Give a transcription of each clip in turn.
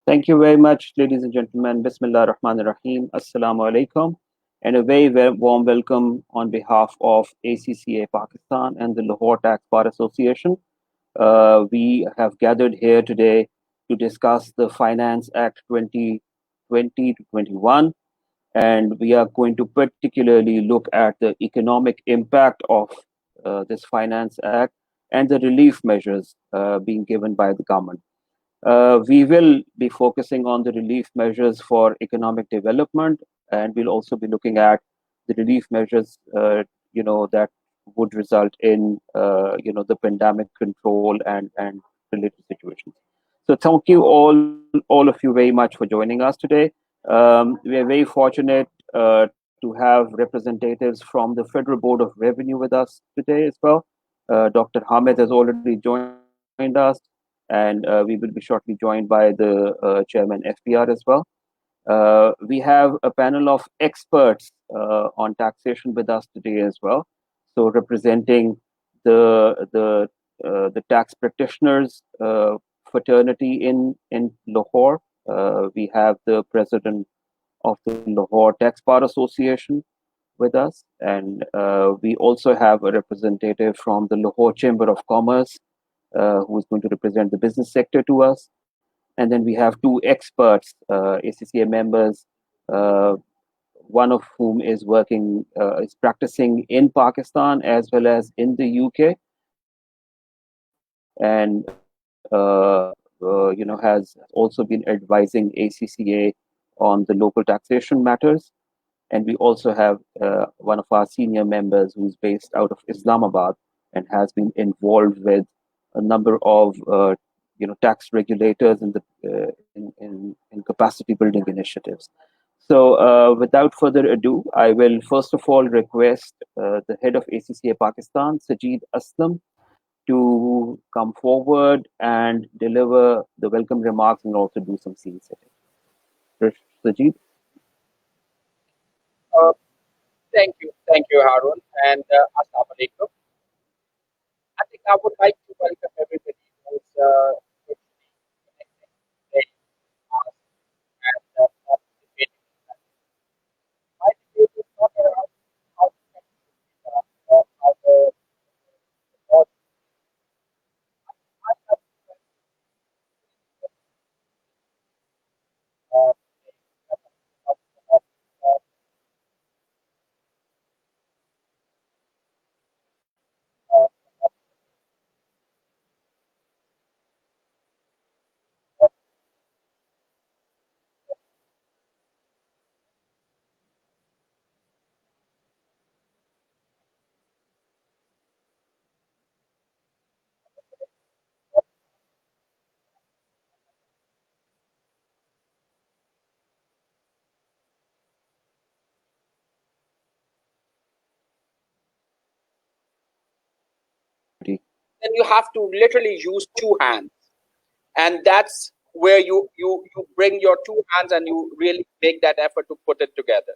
Thank you very much, ladies and gentlemen. Bismillah ar-Rahman ar-Rahim. Assalamu alaikum. And a very warm welcome on behalf of ACCA Pakistan and the Lahore Tax Bar Association. We have gathered here today to discuss the Finance Act 2020 to 21. And we are going to particularly look at the economic impact of this Finance Act and the relief measures being given by the government. We will be focusing on the relief measures for economic development, and we'll also be looking at the relief measures, that would result in, the pandemic control and related situations. So thank you all of you very much for joining us today. We are very fortunate to have representatives from the Federal Board of Revenue with us today as well. Dr. Hamid has already joined us, and we will be shortly joined by the chairman FPR as well. We have a panel of experts on taxation with us today as well. So representing the tax practitioners fraternity in Lahore, we have the president of the Lahore Tax Bar Association with us, and we also have a representative from the Lahore Chamber of Commerce who is going to represent the business sector to us. And then we have two experts, ACCA members, one of whom is practicing in Pakistan as well as in the UK, and has also been advising ACCA on the local taxation matters. And we also have one of our senior members who's based out of Islamabad and has been involved with a number of tax regulators in capacity building initiatives. So without further ado, I will first of all request the head of ACCA Pakistan, Sajid Aslam, to come forward and deliver the welcome remarks and also do some scene setting. Sajid? Thank you, Harun, and Assalamu alaikum. I think I would like to welcome everybody who's connecting today and participating in that. My debate is not around how to or how the or I have then you have to literally use two hands, and that's where you bring your two hands and you really make that effort to put it together.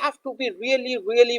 have to be really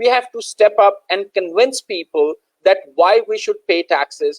we have to step up and convince people that why we should pay taxes.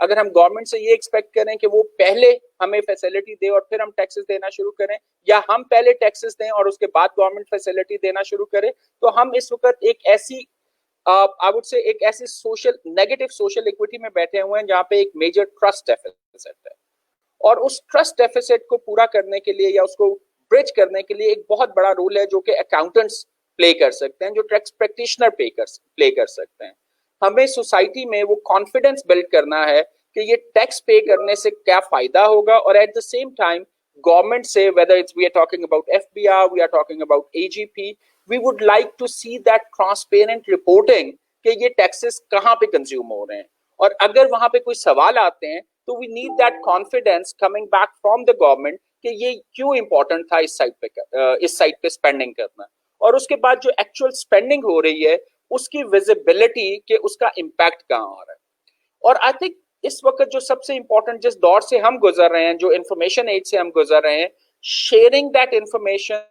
اگر ہم government سے یہ expect کریں کہ وہ پہلے ہمیں facility دے اور پھر ہم ٹیکسز دینا شروع کریں, یا ہم پہلے ٹیکسز دیں اور اس کے بعد گورنمنٹ فیسلٹی دینا شروع کرے, تو ہم اس وقت ایک ایسی I would say ایک ایسی نیگیٹو سوشل ایکوٹی میں بیٹھے ہوئے ہیں جہاں پہ ایک میجر ٹرسٹ ڈیفیسٹ ہے. اور اس ٹرسٹ ڈیفیسٹ کو پورا کرنے کے لیے یا اس کو برج کرنے کے لیے ایک بہت بڑا رول ہے جو کہ اکاؤنٹنٹس پلے کر سکتے ہیں, جو ٹیکس پریکٹیشنر پلے کر سکتے ہیں. ہمیں سوسائٹی میں وہ کانفیڈنس بلڈ کرنا ہے کہ یہ ٹیکس پے کرنے سے کیا فائدہ ہوگا, اور at the same time government سے whether it's we are talking about FBR, we are talking about AGP, we would like to see that transparent reporting کہ یہ ٹیکسز کہاں پہ کنزیوم ہو رہے ہیں, اور اگر وہاں پہ کوئی سوال آتے ہیں تو we need that confidence coming back from the government کہ یہ کیوں امپورٹنٹ تھا اس سائٹ پہ اسپینڈنگ کرنا, اور اس کے بعد جو ایکچوئل اسپینڈنگ ہو رہی ہے اس کی ویزیبلٹی کہ اس کا امپیکٹ کہاں آ رہا ہے. اور آئی تھنک اس وقت جو سب سے امپورٹنٹ جس دور سے ہم گزر رہے ہیں, جو انفارمیشن ایج سے ہم گزر رہے ہیں, sharing that information,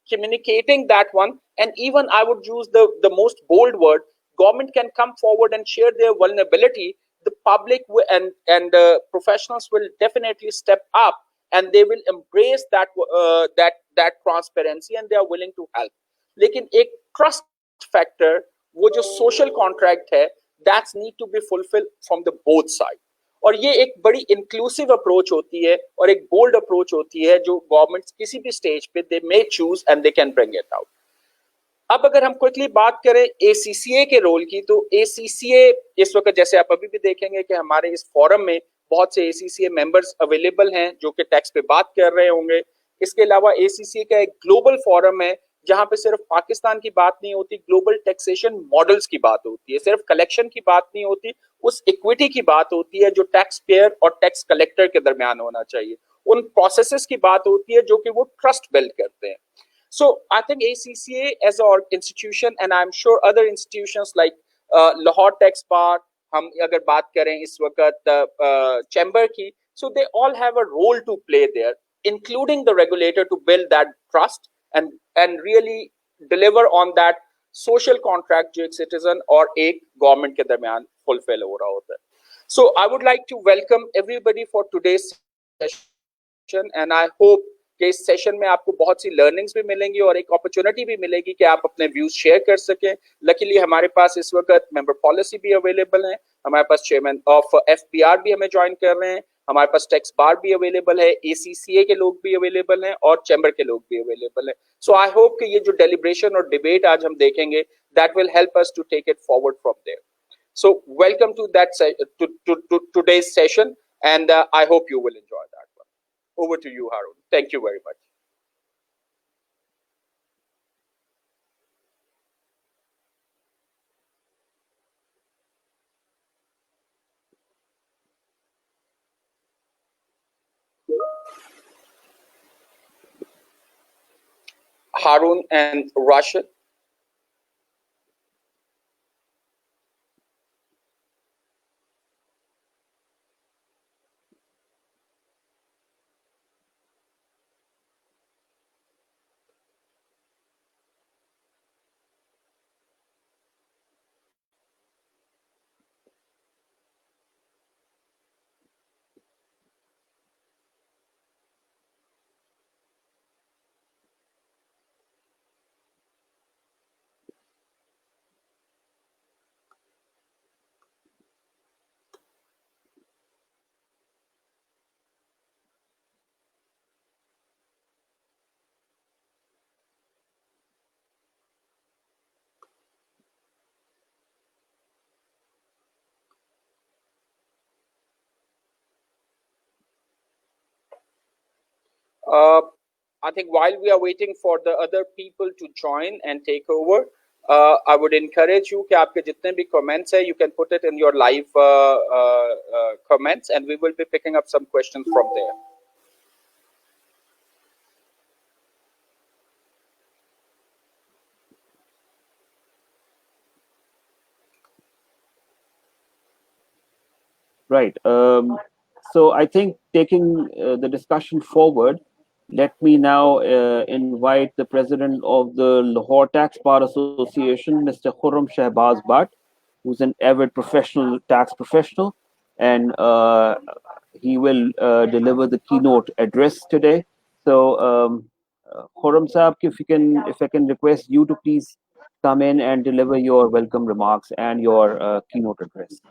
communicating that one, and even I would use the most bold word, government can come forward and share their vulnerability, the public and professionals will definitely step up and they will embrace that transparency and they are willing to help. لیکن ایک trust factor, وہ جو social contract ہے, that's need to be fulfilled from the both side. اور یہ ایک بڑی inclusive approach ہوتی ہے اور ایک بولڈ اپروچ ہوتی ہے جو گورنمنٹ کسی بھی اسٹیج پہ دے may choose and they can bring it out. اب اگر ہم کوئکلی بات کریں ACCA کے رول کی, تو ACCA اس وقت جیسے آپ ابھی بھی دیکھیں گے کہ ہمارے اس فورم میں بہت سے ACCA ممبرز اویلیبل ہیں جو کہ ٹیکس پہ بات کر رہے ہوں گے. اس کے علاوہ ACCA کا ایک گلوبل فورم ہے جہاں پہ صرف پاکستان کی بات نہیں ہوتی, گلوبل ٹیکسیشن ماڈلز کی بات ہوتی ہے, صرف کلیکشن کی بات نہیں ہوتی, اس ایکویٹی کی بات ہوتی ہے جو ٹیکس پیئر اور ٹیکس کلیکٹر کے درمیان ہونا چاہیے, ان پروسیسز کی بات ہوتی ہے جو کہ وہ ٹرسٹ بلڈ کرتے ہیں. So I think ACCA as an institution, and I'm sure other institutions like Lahore Tax Bar, ہم اگر بات کریں اس وقت چیمبر کی, so they all have a role to play there, including the regulator to build that trust and really deliver on that social contract جو ایک citizen اور ایک government کے درمیان fulfill ہو رہا ہوتا ہے. So I would like to welcome everybody for today's session, and I hope کہ اس سیشن میں آپ کو بہت سی لرننگز بھی ملیں گی اور ایک اپرچونٹی بھی ملے گی کہ آپ اپنے ویوز شیئر کر سکیں. لکیلی ہمارے پاس اس وقت ممبر پالیسی بھی اویلیبل ہیں, ہمارے پاس چیئرمین آف FBR بھی ہمیں جوائن کر رہے ہیں, ہمارے پاس ٹیکس بار بھی اویلیبل ہے, ACCA کے لوگ بھی اویلیبل ہیں اور چیمبر کے لوگ بھی اویلیبل ہیں. سو آئی ہوپ کہ یہ جو ڈیلیبریشن اور ڈیبیٹ آج ہم دیکھیں گے, that will help us to take it forward from there. So welcome to that to today's session, and I hope you will enjoy that. Over to you, Harun. Thank you very much. Harun and Rashid. I think while we are waiting for the other people to join and take over, I would encourage you کہ آپ کے جتنے بھی comments ہیں, you can put it in your live comments and we will be picking up some questions from there. Right. So I think taking the discussion forward, let me now invite the president of the Lahore Tax Bar Association, Mr. Khurram Shahbaz Bhatt, who's an avid tax professional. and he will deliver the keynote address today. So, Khurram Saab, if I can request you to please come in and deliver your welcome remarks and your keynote address.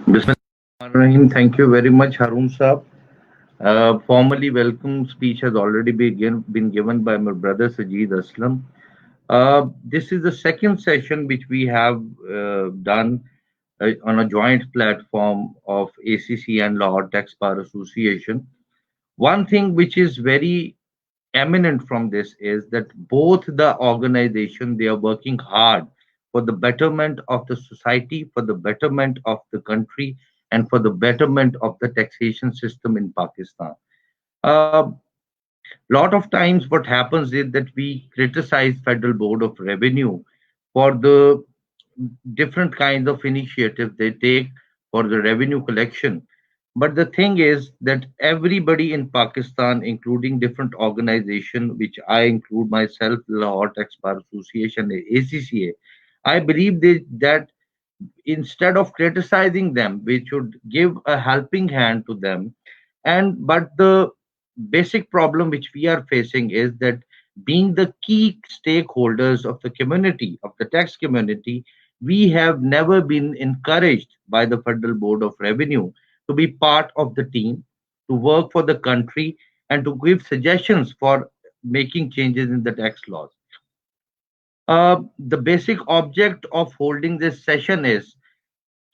Bismillahirrahmanirrahim. Thank you very much, Harun Saab. Formally welcome speech has already been given by my brother Sajid Aslam. This is the second session which we have done on a joint platform of ACC and Lahore Tax Bar Association. One thing which is very eminent from this is that both the organization, they are working hard for the betterment of the society, for the betterment of the country, and for the betterment of the taxation system in Pakistan. Lot of times what happens is that we criticize Federal Board of Revenue for the different kinds of initiatives they take for the revenue collection. But the thing is that everybody in Pakistan, including different organizations, which I include myself, Lahore Tax Bar Association, ACCA, I believe that instead of criticizing them, we should give a helping hand to them. But the basic problem which we are facing is that being the key stakeholders of the community, of the tax community, we have never been encouraged by the Federal Board of Revenue to be part of the team, to work for the country, and to give suggestions for making changes in the tax laws. The basic object of holding this session is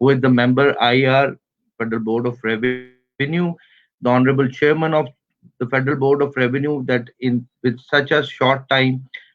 who is the member IR Federal Board of Revenue, the Honorable Chairman of the Federal Board of Revenue, that in with such a short time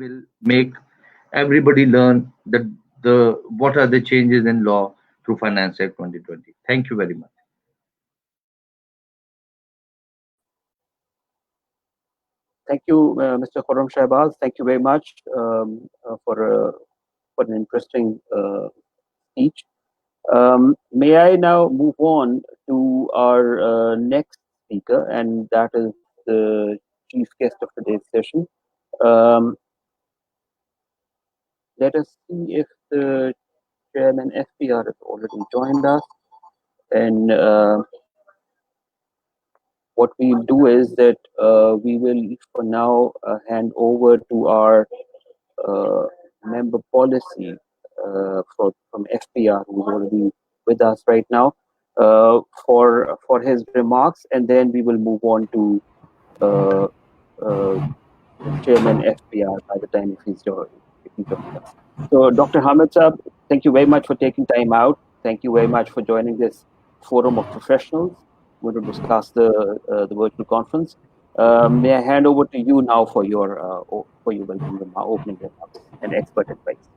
will make everybody learn what are the changes in law through Finance Act 2020. Thank you very much. Thank you, Mr. Khurram Shahbaz. Thank you very much for an interesting speech. May I now move on to our next speaker, and that is the chief guest of today's session. Let us see if the chairman FPR has already joined us. And what we'll do is that we will, for now, hand over to our member policy from FPR, who's already with us right now, for his remarks, and then we will move on to Chairman FPR by the time if he's joining us. So, Dr. Hamid Saab, thank you very much for taking time out. Thank you very much for joining this forum of professionals. We're going to discuss the virtual conference. May I hand over to you now for your welcome opening remarks and expert advice.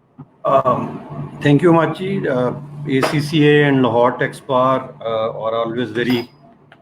Thank you, Machi. ACCA and Lahore Tax Bar are always very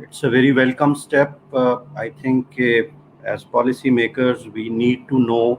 It's a very welcome step. I think as policy makers we need to know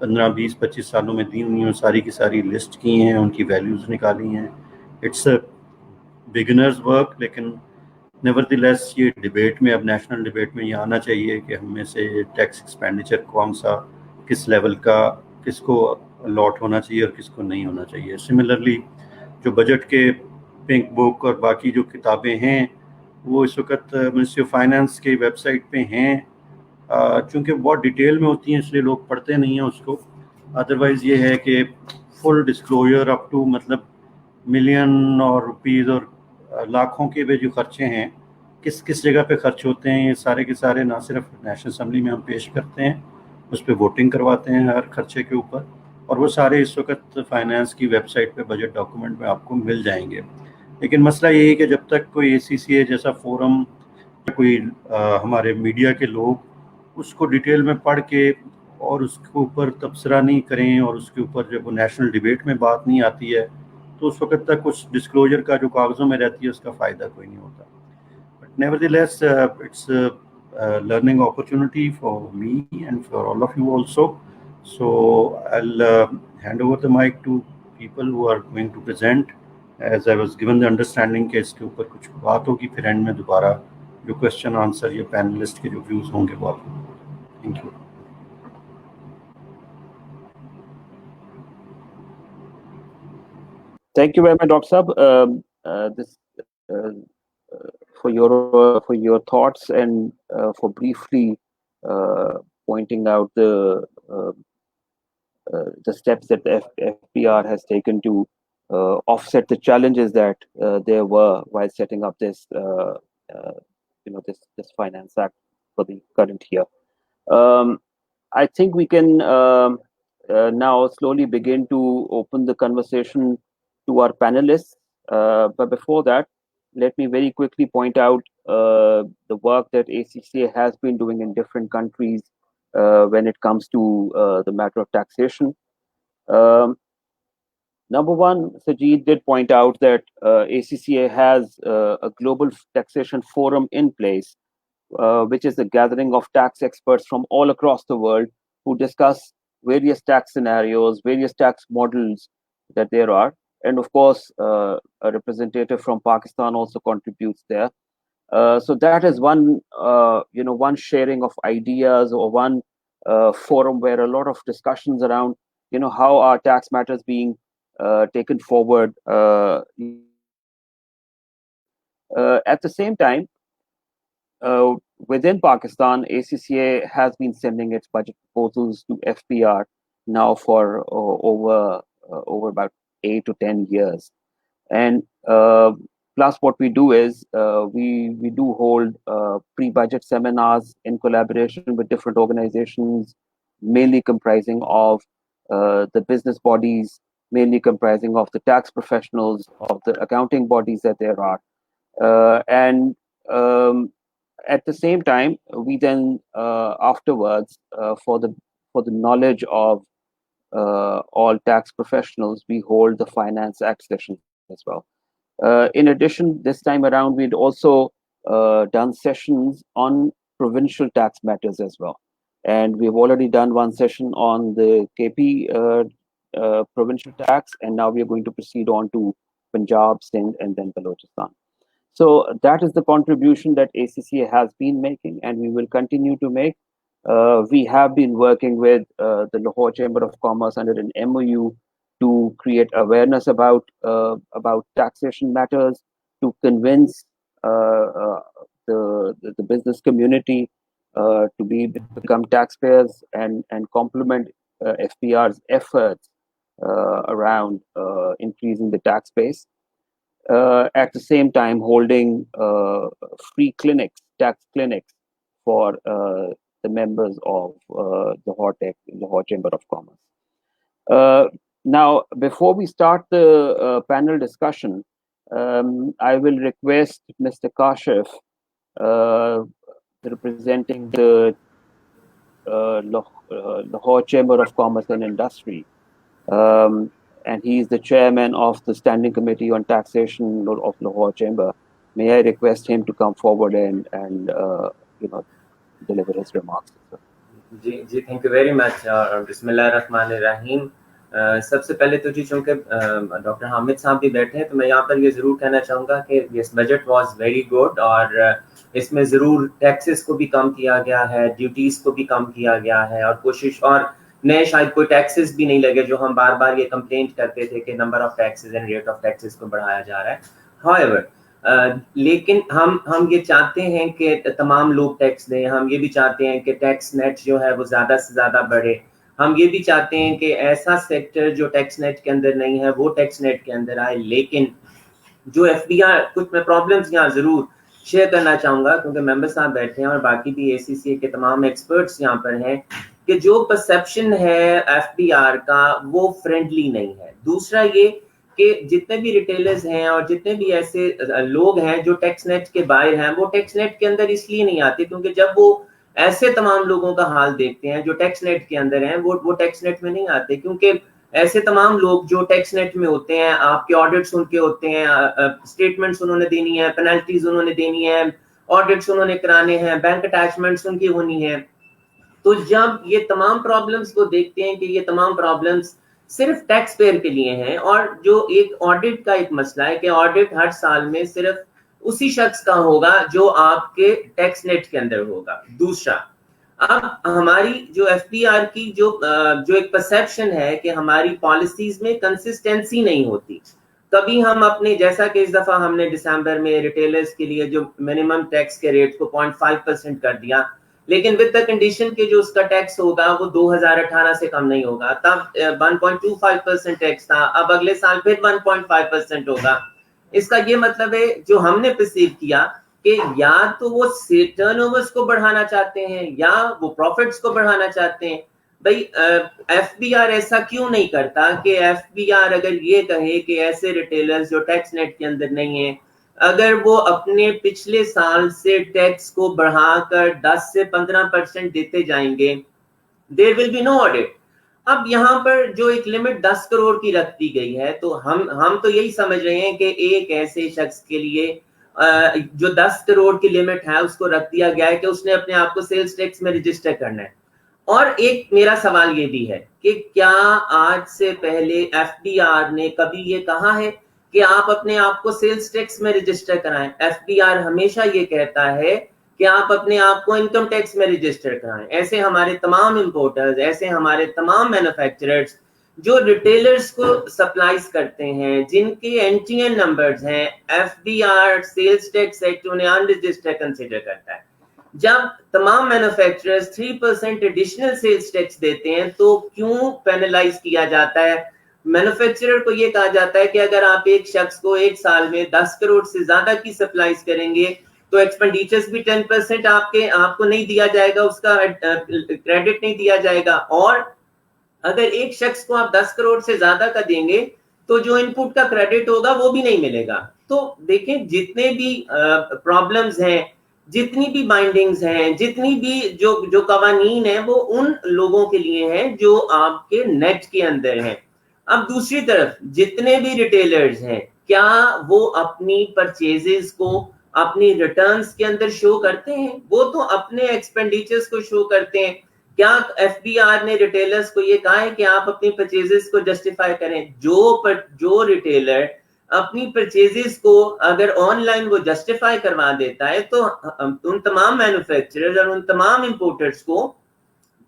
15-20-25 سالوں میں دی ہوئی ہیں ساری کی ساری list کی ہیں, ان کی ویلیوز نکالی ہیں. اٹس اے بگنرز ورک, لیکن نیوردلیس یہ ڈبیٹ میں, اب نیشنل ڈبیٹ میں یہ آنا چاہیے کہ ہم میں سے ٹیکس ایکسپینڈیچر کون سا, کس لیول کا, کس کو الاٹ ہونا چاہیے اور کس کو نہیں ہونا چاہیے. سملرلی جو بجٹ کے پنک بک اور باقی جو کتابیں ہیں وہ اس وقت منسٹری آف فائنانس کی ویب سائٹ پہ ہیں, چونکہ بہت ڈیٹیل میں ہوتی ہیں اس لیے لوگ پڑھتے نہیں ہیں اس کو. ادروائز یہ ہے کہ فل ڈسکلوجر اپ ٹو مطلب ملین اور روپیز اور لاکھوں کے بھی جو خرچے ہیں کس کس جگہ پہ خرچ ہوتے ہیں, یہ سارے کے سارے نہ صرف نیشنل اسمبلی میں ہم پیش کرتے ہیں, اس پہ ووٹنگ کرواتے ہیں ہر خرچے کے اوپر, اور وہ سارے اس وقت فائنانس کی ویب سائٹ پہ بجٹ ڈاکومنٹ میں آپ کو مل جائیں گے. لیکن مسئلہ یہ ہے کہ جب تک کوئی اے سی سی اے جیسا فورم, کوئی ہمارے میڈیا کے لوگ اس کو ڈیٹیل میں پڑھ کے اور اس کے اوپر تبصرہ نہیں کریں, اور اس کے اوپر جب وہ نیشنل ڈیبیٹ میں بات نہیں آتی ہے تو اس وقت تک اس ڈسکلوجر کا جو کاغذوں میں رہتی ہے اس کا فائدہ کوئی نہیں ہوتا. But nevertheless it's learning opportunity for me and for all of you also. So I'll hand over the mic to people who are going to present, as I was given the understanding کہ اس کے اوپر کچھ بات ہوگی, پھر and میں دوبارہ جو کوشچن آنسر یا پینلسٹ کے جو ویوز ہوں گے وہ آپ کو. Thank you. Thank you very much, Dr. Sab. This for your thoughts and for briefly pointing out the steps that the FPR has taken to offset the challenges that there were while setting up this this Finance Act for the current year. I think we can now slowly begin to open the conversation to our panelists. But before that, let me very quickly point out the work that ACCA has been doing in different countries when it comes to the matter of taxation. Number one, Sajid did point out that ACCA has a global taxation forum in place, which is a gathering of tax experts from all across the world who discuss various tax scenarios, various tax models that there are. And of course, a representative from Pakistan also contributes there. So that is one, one sharing of ideas, or one forum where a lot of discussions around, how are tax matters being taken forward. At the same time, within Pakistan, ACCA has been sending its budget proposals to FPR now for over about 8 to 10 years. And plus what we do is we do hold pre-budget seminars in collaboration with different organizations, mainly comprising of the business bodies, mainly comprising of the tax professionals, of the accounting bodies that there are. And at the same time, we then afterwards, for the knowledge of all tax professionals, we hold the Finance Act sessions as well. In addition, this time around, we'd also done sessions on provincial tax matters as well. And we've already done one session on the KP provincial tax, and now we are going to proceed on to Punjab, Sindh, and then Balochistan. So that is the contribution that ACCA has been making, and we will continue to make. We have been working with the Lahore Chamber of Commerce under an MOU to create awareness about taxation matters, to convince the business community to become taxpayers and complement FPR's efforts around increasing the tax base. At the same time, holding free clinics, tax clinics, for the members of the Lahore Chamber of Commerce. Now, before we start the panel discussion, I will request Mr. Kashif, representing the Lahore Chamber of Commerce and Industry, and he is the chairman of the Standing Committee on Taxation of Lahore Chamber. May I request him to come forward and deliver his remarks? جی thank you very much. بسم اللہ الرحمن الرحیم. سب سے پہلے تو جی چونکہ doctor Hamid صاحب بھی بیٹھے ہیں تو میں یہاں پر یہ ضرور کہنا چاہوں گا کہ یس بجٹ واز ویری گڈ, اور اس میں ضرور ٹیکسز کو بھی کم کیا گیا ہے, ڈیوٹیز کو بھی کم کیا گیا ہے, اور کوشش, اور نئے شاید کوئی ٹیکسز بھی نہیں لگے جو ہم بار بار یہ کمپلینٹ کرتے تھے کہ number of taxes and rate of taxes کو بڑھایا جا رہا ہے. however لیکن ہم یہ چاہتے ہیں کہ تمام لوگ ٹیکس دیں, ہم یہ بھی چاہتے ہیں کہ ٹیکس نیٹ جو ہے وہ زیادہ سے زیادہ بڑھے, ہم یہ بھی چاہتے ہیں کہ ایسا سیکٹر جو ٹیکس نیٹ کے اندر نہیں ہے وہ ٹیکس نیٹ کے اندر آئے. لیکن جو ایف بی آر, کچھ میں پرابلمس یہاں ضرور شیئر کرنا چاہوں گا کیونکہ ممبر صاحب بیٹھے ہیں اور باقی بھی اے سی سی اے کے تمام ایکسپرٹس یہاں پر ہیں, کہ جو پرسیپشن ہے ایف بی آر کا وہ فرینڈلی نہیں ہے. دوسرا یہ کہ جتنے بھی ریٹیلرز ہیں اور جتنے بھی ایسے لوگ ہیں جو ٹیکس نیٹ کے باہر ہیں, وہ ٹیکس نیٹ کے اندر اس لیے نہیں آتے کیونکہ جب وہ ایسے تمام لوگوں کا حال دیکھتے ہیں جو ٹیکس نیٹ کے اندر ہیں, وہ ٹیکس نیٹ میں نہیں آتے, کیونکہ ایسے تمام لوگ جو ٹیکس نیٹ میں ہوتے ہیں, آپ کے آڈٹس ان کے ہوتے ہیں, اسٹیٹمنٹس انہوں نے دینی ہے, پینلٹیز انہوں نے دینی ہے, آڈٹس انہوں نے کرانے ہیں, بینک اٹیچمنٹس ان کی ہونی ہے. تو جب یہ تمام پرابلمس کو دیکھتے ہیں کہ یہ تمام پرابلمس صرف ٹیکس پیئر کے لیے ہیں, اور جو ایک آڈٹ کا ایک مسئلہ ہے کہ آڈٹ ہر سال میں صرف اسی شخص کا ہوگا جو آپ کے ٹیکس نیٹ کے اندر ہوگا. دوسرا, اب ہماری جو ایف بی آر کی جو ایک پرسیپشن ہے کہ ہماری پالیسیز میں کنسسٹنسی نہیں ہوتی. کبھی ہم اپنے, جیسا کہ اس دفعہ ہم نے دسمبر میں ریٹیلرز کے لیے جو منیمم ٹیکس کے ریٹ کو 0.5% کر دیا, لیکن ود دا کنڈیشن کہ جو اس کا ٹیکس ہوگا وہ 2018 سے کم نہیں ہوگا. تب 1.25% ٹیکس تھا, اب اگلے سال پھر 1.5% ہوگا. اس کا یہ مطلب ہے جو ہم نے پرسیو کیا کہ یا تو وہ ٹرن اوورز کو بڑھانا چاہتے ہیں یا وہ پروفٹس کو بڑھانا چاہتے ہیں. بھائی ایف بی آر ایسا کیوں نہیں کرتا کہ ایف بی آر اگر یہ کہے کہ ایسے ریٹیلرز جو ٹیکس نیٹ کے اندر نہیں ہیں, اگر وہ اپنے پچھلے سال سے ٹیکس کو بڑھا کر 10 سے 15% دیتے جائیں گے, there will be no audit. اب یہاں پر جو ایک لمٹ 10 کروڑ کی رکھ دی گئی ہے, تو ہم تو یہی سمجھ رہے ہیں کہ ایک ایسے شخص کے لیے جو 10 کروڑ کی لمٹ ہے اس کو رکھ دیا گیا ہے کہ اس نے اپنے آپ کو سیلز ٹیکس میں رجسٹر کرنا ہے. اور ایک میرا سوال یہ بھی ہے کہ کیا آج سے پہلے ایف بی آر نے کبھی یہ کہا ہے کہ آپ اپنے آپ کو سیلز ٹیکس میں رجسٹر کرائیں؟ ایف بی آر ہمیشہ یہ کہتا ہے کہ آپ اپنے آپ کو انکم ٹیکس میں رجسٹر کرائیں. ایسے ہمارے تمام امپورٹرز, ایسے ہمارے تمام مینوفیکچررز جو ریٹیلرز کو سپلائز کرتے ہیں, جن کے این ٹی این نمبرز ہیں, F B R sales tax act انہیں ان رجسٹر کنسیڈر کرتا ہے. جب تمام مینوفیکچررز 3% ایڈیشنل سیلز ٹیکس دیتے ہیں تو کیوں پینلائز کیا جاتا ہے؟ مینوفیکچرر کو یہ کہا جاتا ہے کہ اگر آپ ایک شخص کو ایک سال میں 10 کروڑ سے زیادہ کی سپلائز کریں گے تو ایکسپینڈیچرز بھی 10% آپ کو نہیں دیا جائے گا, اس کا کریڈٹ نہیں دیا جائے گا. اور اگر ایک شخص کو آپ 10 کروڑ سے زیادہ کا دیں گے تو جو ان پٹ کا کریڈٹ ہوگا وہ بھی نہیں ملے گا. تو دیکھیں جتنے بھی پرابلمز ہیں, جتنی بھی بائنڈنگز ہیں, جتنی بھی جو قوانین ہیں وہ ان لوگوں کے لیے ہیں جو آپ کے نیٹ کے اندر ہیں. اب دوسری طرف جتنے بھی ریٹیلرز ہیں, کیا وہ اپنی پرچیزز کو اپنی ریٹرنز کے اندر شو کرتے ہیں؟ وہ تو اپنے ایکسپینڈیچرز کو شو کرتے ہیں. کیا ایف بی آر نے ریٹیلرز کو یہ کہا ہے کہ آپ اپنی پرچیزز کو جسٹیفائی کریں؟ جو ریٹیلر اپنی پرچیزز کو اگر آن لائن وہ جسٹیفائی کروا دیتا ہے تو ان تمام مینوفیکچررز اور ان تمام امپورٹرز کو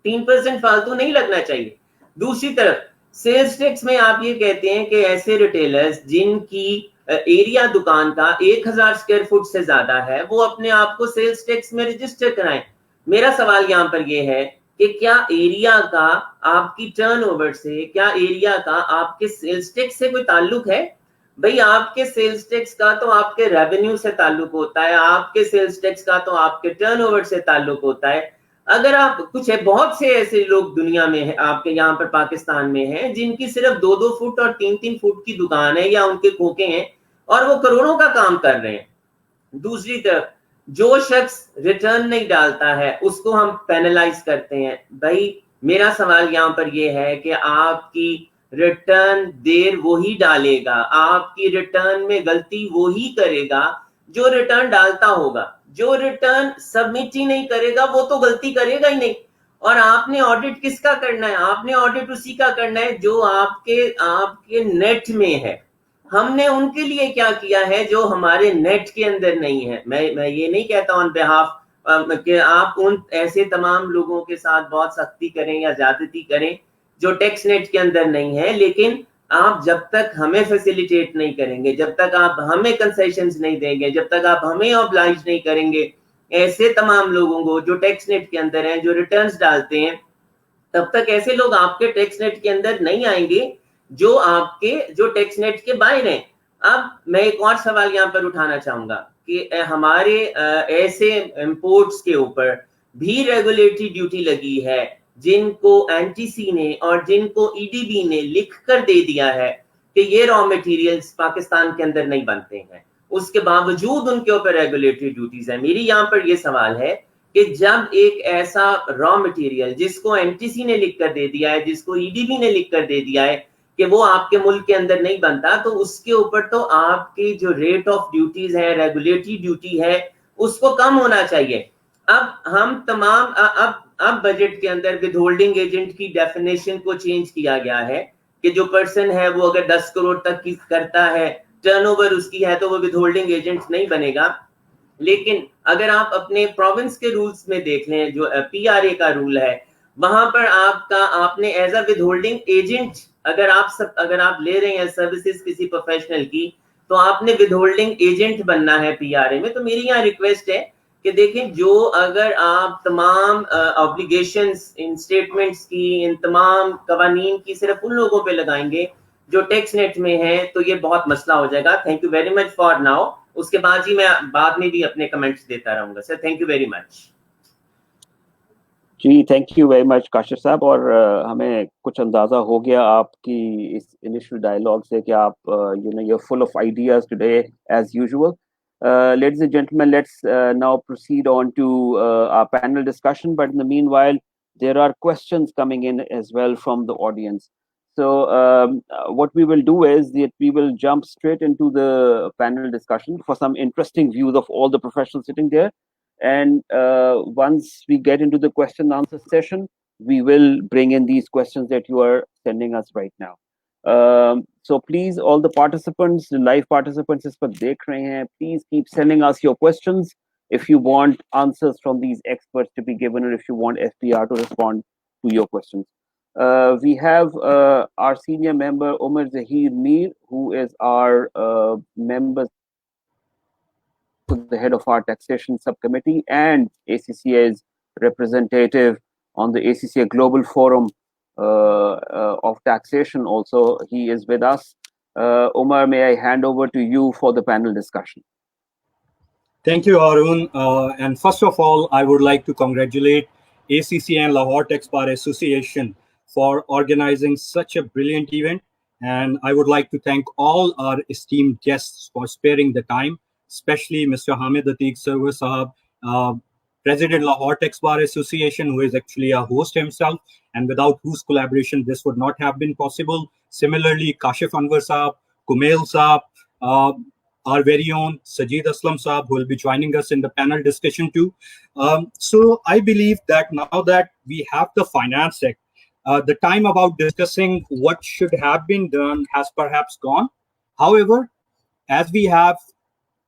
3% فالتو نہیں لگنا چاہیے. دوسری طرف سیلز ٹیکس میں آپ یہ کہتے ہیں کہ ایسے ریٹیلرز جن کی ایریا دکان کا 1000 اسکوائر فٹ سے زیادہ ہے وہ اپنے آپ کو سیلز ٹیکس میں رجسٹر کرائیں. میرا سوال یہاں پر یہ ہے کہ کیا ایریا کا آپ کی ٹرن اوور سے, کیا ایریا کا آپ کے سیلز ٹیکس سے کوئی تعلق ہے؟ بھئی آپ کے سیلز ٹیکس کا تو آپ کے ریونیو سے تعلق ہوتا ہے, آپ کے سیلز ٹیکس کا تو آپ کے ٹرن اوور سے تعلق ہوتا ہے. اگر آپ کچھ بہت سے ایسے لوگ دنیا میں ہیں, آپ کے یہاں پر پاکستان میں ہیں, جن کی صرف 2-2 فٹ اور 3-3 فٹ کی دکان ہے یا ان کے کھوکے ہیں اور وہ کروڑوں کا کام کر رہے ہیں. دوسری طرف جو شخص ریٹرن نہیں ڈالتا ہے اس کو ہم پینلائز کرتے ہیں. بھائی میرا سوال یہاں پر یہ ہے کہ آپ کی ریٹرن دیر وہی ڈالے گا, آپ کی ریٹرن میں غلطی وہی کرے گا جو ریٹرن ڈالتا ہوگا. جو ریٹرن سبمٹ ہی نہیں کرے گا وہ تو غلطی کرے گا ہی نہیں. اور آپ نے آڈٹ کس کا کرنا ہے؟ آپ نے آڈٹ اسی کا کرنا ہے جو آپ کے نیٹ میں ہے. ہم نے ان کے لیے کیا کیا ہے جو ہمارے نیٹ کے اندر نہیں ہے. میں یہ نہیں کہتا آن بہاف کہ آپ ان ایسے تمام لوگوں کے ساتھ بہت سختی کریں یا زیادتی کریں جو ٹیکس نیٹ کے اندر نہیں ہے، لیکن آپ جب تک ہمیں فیسیلیٹیٹ نہیں کریں گے، جب تک آپ ہمیں کنسیشنز نہیں دیں گے، جب تک آپ ہمیں oblige نہیں کریں گے ایسے تمام لوگوں کو جو ٹیکس نیٹ کے اندر ہیں، جو ریٹرنز ڈالتے ہیں، تب تک ایسے لوگ آپ کے ٹیکس نیٹ کے اندر نہیں آئیں گے جو ٹیکس نیٹ کے باہر ہیں. اب میں ایک اور سوال یہاں پر اٹھانا چاہوں گا کہ ہمارے ایسے امپورٹس کے اوپر بھی ریگولیٹری ڈیوٹی لگی ہے جن کو این ٹی سی نے اور جن کو ای ڈی بی نے لکھ کر دے دیا ہے کہ یہ را مٹیریلز پاکستان کے اندر نہیں بنتے ہیں، اس کے باوجود ان کے اوپر ریگولیٹری ڈیوٹیز ہیں. میری یہاں پر یہ سوال ہے کہ جب ایک ایسا را مٹیریل جس کو این ٹی سی نے لکھ کر دے دیا ہے، جس کو ای ڈی بی نے لکھ کر دے دیا ہے کہ وہ آپ کے ملک کے اندر نہیں بنتا، تو اس کے اوپر تو آپ کی جو ریٹ آف ڈیوٹیز ہے، ریگولیٹری ڈیوٹی ہے، اس کو کم ہونا چاہیے. اب ہم تمام اب بجٹ کے اندر ود ہولڈنگ ایجنٹ کی ڈیفینیشن کو چینج کیا گیا ہے کہ جو پرسن ہے وہ اگر 10 کروڑ تک کی کرتا ہے، ٹرن اوور اس کی ہے، تو وہ ود ہولڈنگ ایجنٹ نہیں بنے گا. لیکن اگر آپ اپنے پروونس کے رولز میں دیکھ لیں، جو پی آر اے کا رول ہے، وہاں پر آپ نے as A with holding agent اگر آپ لے رہے ہیں سروسز کسی پروفیشنل کی، تو آپ نے ود ہولڈنگ ایجنٹ بننا ہے پی آر اے میں. تو میری یہاں ریکویسٹ ہے کہ دیکھیں، جو اگر آپ تمام آبلیگیشنز ان اسٹیٹمنٹس کی، ان تمام قوانین کی صرف ان لوگوں پہ لگائیں گے جو ٹیکس نیٹ میں ہیں، تو یہ بہت مسئلہ ہو جائے گا. Thank you very much for now. اس کے بعد ہی میں بعد میں بھی اپنے کمنٹس دیتا رہوں گا. Sir thank you very much. جی thank you very much Kashif صاحب. اور ہمیں کچھ اندازہ ہو گیا آپ کی اس انیشل ڈائلاگ سے کہ آپ you full of ideas today as usual. Ladies and gentlemen, let's now proceed on to our panel discussion. But in the meanwhile, there are questions coming in as well from the audience. So what we will do is that we will jump straight into the panel discussion for some interesting views of all the professionals sitting there. And once we get into the question and answer session, we will bring in these questions that you are sending us right now. So please, all the participants, the live participants is par dekh rahe hain, please keep sending us your questions if you want answers from these experts to be given, or if you want FPR to respond to your questions. We have our senior member Umar Zahir Mir, who is our member, the head of our taxation subcommittee and ACCA's representative on the ACCA Global Forum of Taxation also. He is with us. Umar, may I hand over to you for the panel discussion? Thank you, Arun. And first of all, I would like to congratulate ACCA and Lahore Tax Bar Association for organizing such a brilliant event. And I would like to thank all our esteemed guests for sparing the time, especially Mr. Hamid Atiq Sarwar Sahab, President Lahore Tax Bar Association, who is actually a host himself, and without whose collaboration this would not have been possible. Similarly, Kashif Anwar Sahab, Kumail Sahab, our very own Sajid Aslam Saab, who will be joining us in the panel discussion too. So I believe that now that we have the Finance Act, the time about discussing what should have been done has perhaps gone. However, as we have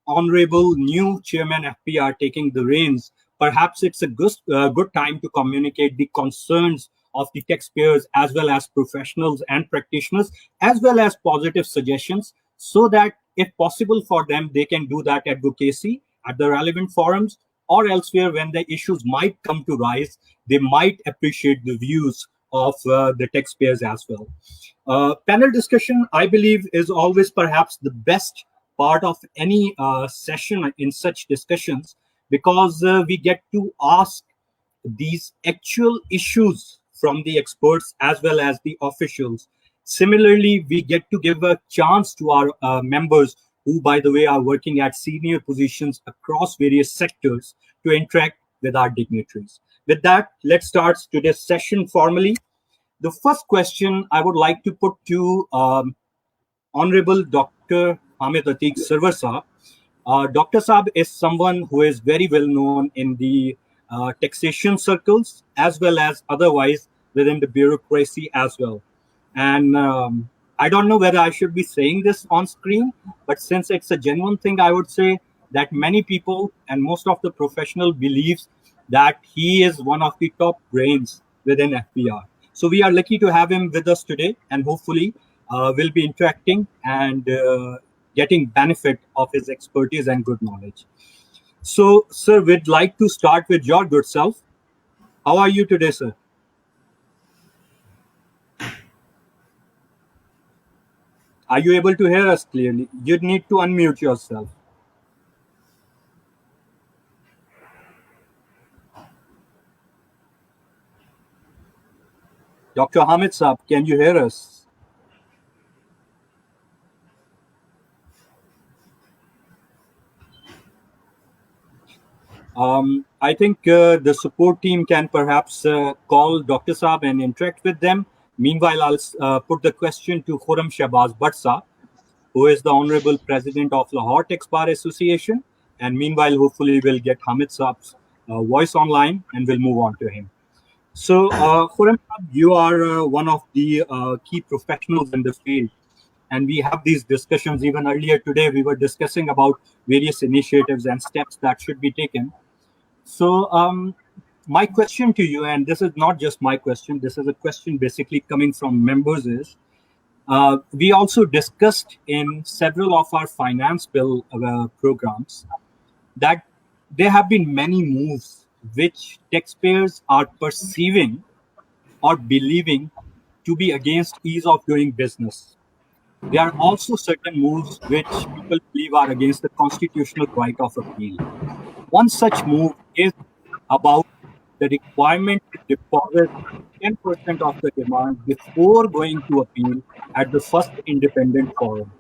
Honorable new Chairman FPR taking the reins, perhaps it's a good time to communicate the concerns of the taxpayers as well as professionals and practitioners, as well as positive suggestions, so that if possible for them, they can do that advocacy at the relevant forums or elsewhere when the issues might come to rise. They might appreciate the views of the taxpayers as well. Panel discussion, I believe, is always perhaps the best part of any session in such discussions, because we get to ask these actual issues from the experts as well as the officials. Similarly, we get to give a chance to our members who, by the way, are working at senior positions across various sectors to interact with our dignitaries. With that, let's start today's session formally. The first question I would like to put to Honorable Dr. Hamid Atiq Sarwar Sahab. Dr. Saab is someone who is very well known in the taxation circles as well as otherwise within the bureaucracy as well. And I don't know whether I should be saying this on screen, but since it's a genuine thing, I would say that many people and most of the professional believes that he is one of the top brains within FPR. So we are lucky to have him with us today, and hopefully we'll be interacting and getting benefit of his expertise and good knowledge. So, sir, we'd like to start with your good self. How are you today, sir? Are you able to hear us clearly? You'd need to unmute yourself. Dr. Hamid Saab, can you hear us? I think the support team can perhaps call Dr. Saab and interact with them. Meanwhile, I'll put the question to Khurram Shahbaz Bhatt Saab, who is the Honorable President of Lahore Tax Bar Association. And meanwhile, hopefully we'll get Hamid Saab's voice online and we'll move on to him. So, Khurram Saab, you are one of the key professionals in the field. And we have these discussions. Even earlier today, we were discussing about various initiatives and steps that should be taken. So my question to you, and this is not just my question, this is a question basically coming from members, is we also discussed in several of our finance bill programs that there have been many moves which taxpayers are perceiving or believing to be against ease of doing business. There are also certain moves which people believe are against the constitutional right of appeal. One such move is about the requirement to deposit 10% of the demand before going to appeal at the first independent forum.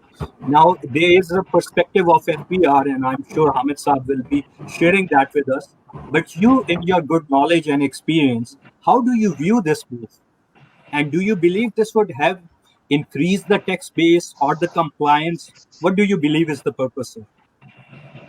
Now, there is a perspective of FPR, and I'm sure Hamid Saab will be sharing that with us. But you, in your good knowledge and experience, how do you view this move? And do you believe this would have increased the tax base or the compliance? What do you believe is the purpose, sir?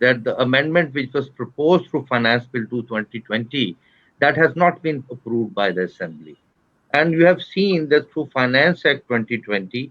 that the amendment which was proposed through Finance Bill 2 2020 that has not been approved by the Assembly, and you have seen that through Finance Act 2020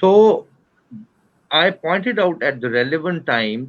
So I pointed out at the relevant time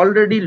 already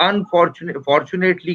unfortunately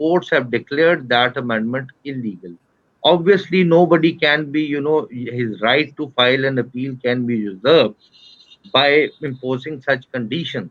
courts have declared that amendment illegal. Obviously nobody can be, his right to file an appeal can be usurped by imposing such conditions.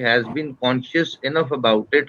has been conscious enough about it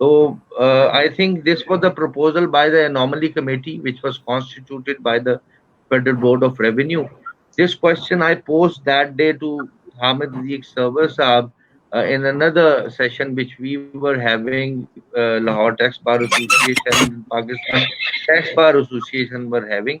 So I think this was the proposal by the anomaly committee which was constituted by the Federal Board of Revenue. This question I posed that day to Hamid Sarwar Saab in another session which we were having. Lahore Tax Bar Association and Pakistan Tax Bar Association were having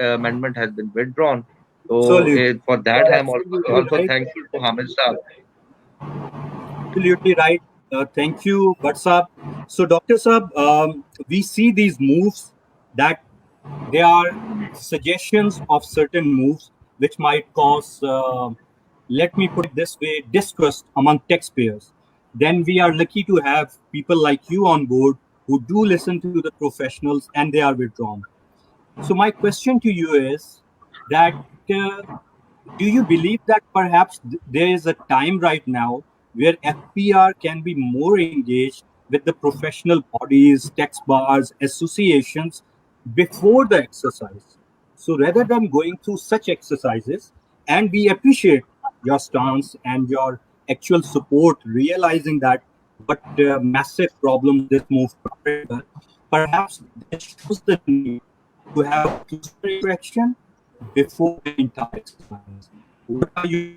amendment has been withdrawn. So for that I'm also thankful to Hamid Saab. Absolutely right. Thank you, Bhatt Saab. So Dr. Saab, we see these moves that there are suggestions of certain moves which might cause, let me put it this way, distrust among taxpayers. Then we are lucky to have people like you on board who do listen to the professionals and they are withdrawn. So my question to you is that do you believe that perhaps there is a time right now where FPR can be more engaged with the professional bodies, tax bars, associations before the exercise? So rather than going through such exercises, and we appreciate your stance and your actual support, realizing that what massive problems this move created, perhaps that shows the need to have closer interaction before the entire exercise. What are you?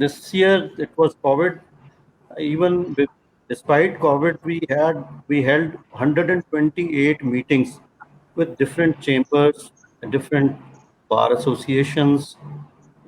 this year it was COVID. Even despite COVID, we held 128 meetings with different chambers, different bar associations.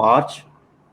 March,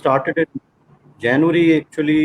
started in January actually.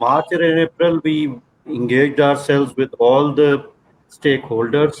March and April we engaged ourselves with all the stakeholders.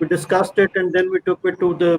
We discussed it and then we took it to the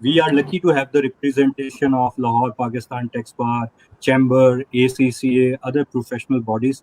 We are lucky to have the representation of Lahore Pakistan Tax Bar, Chamber, ACCA, other professional bodies.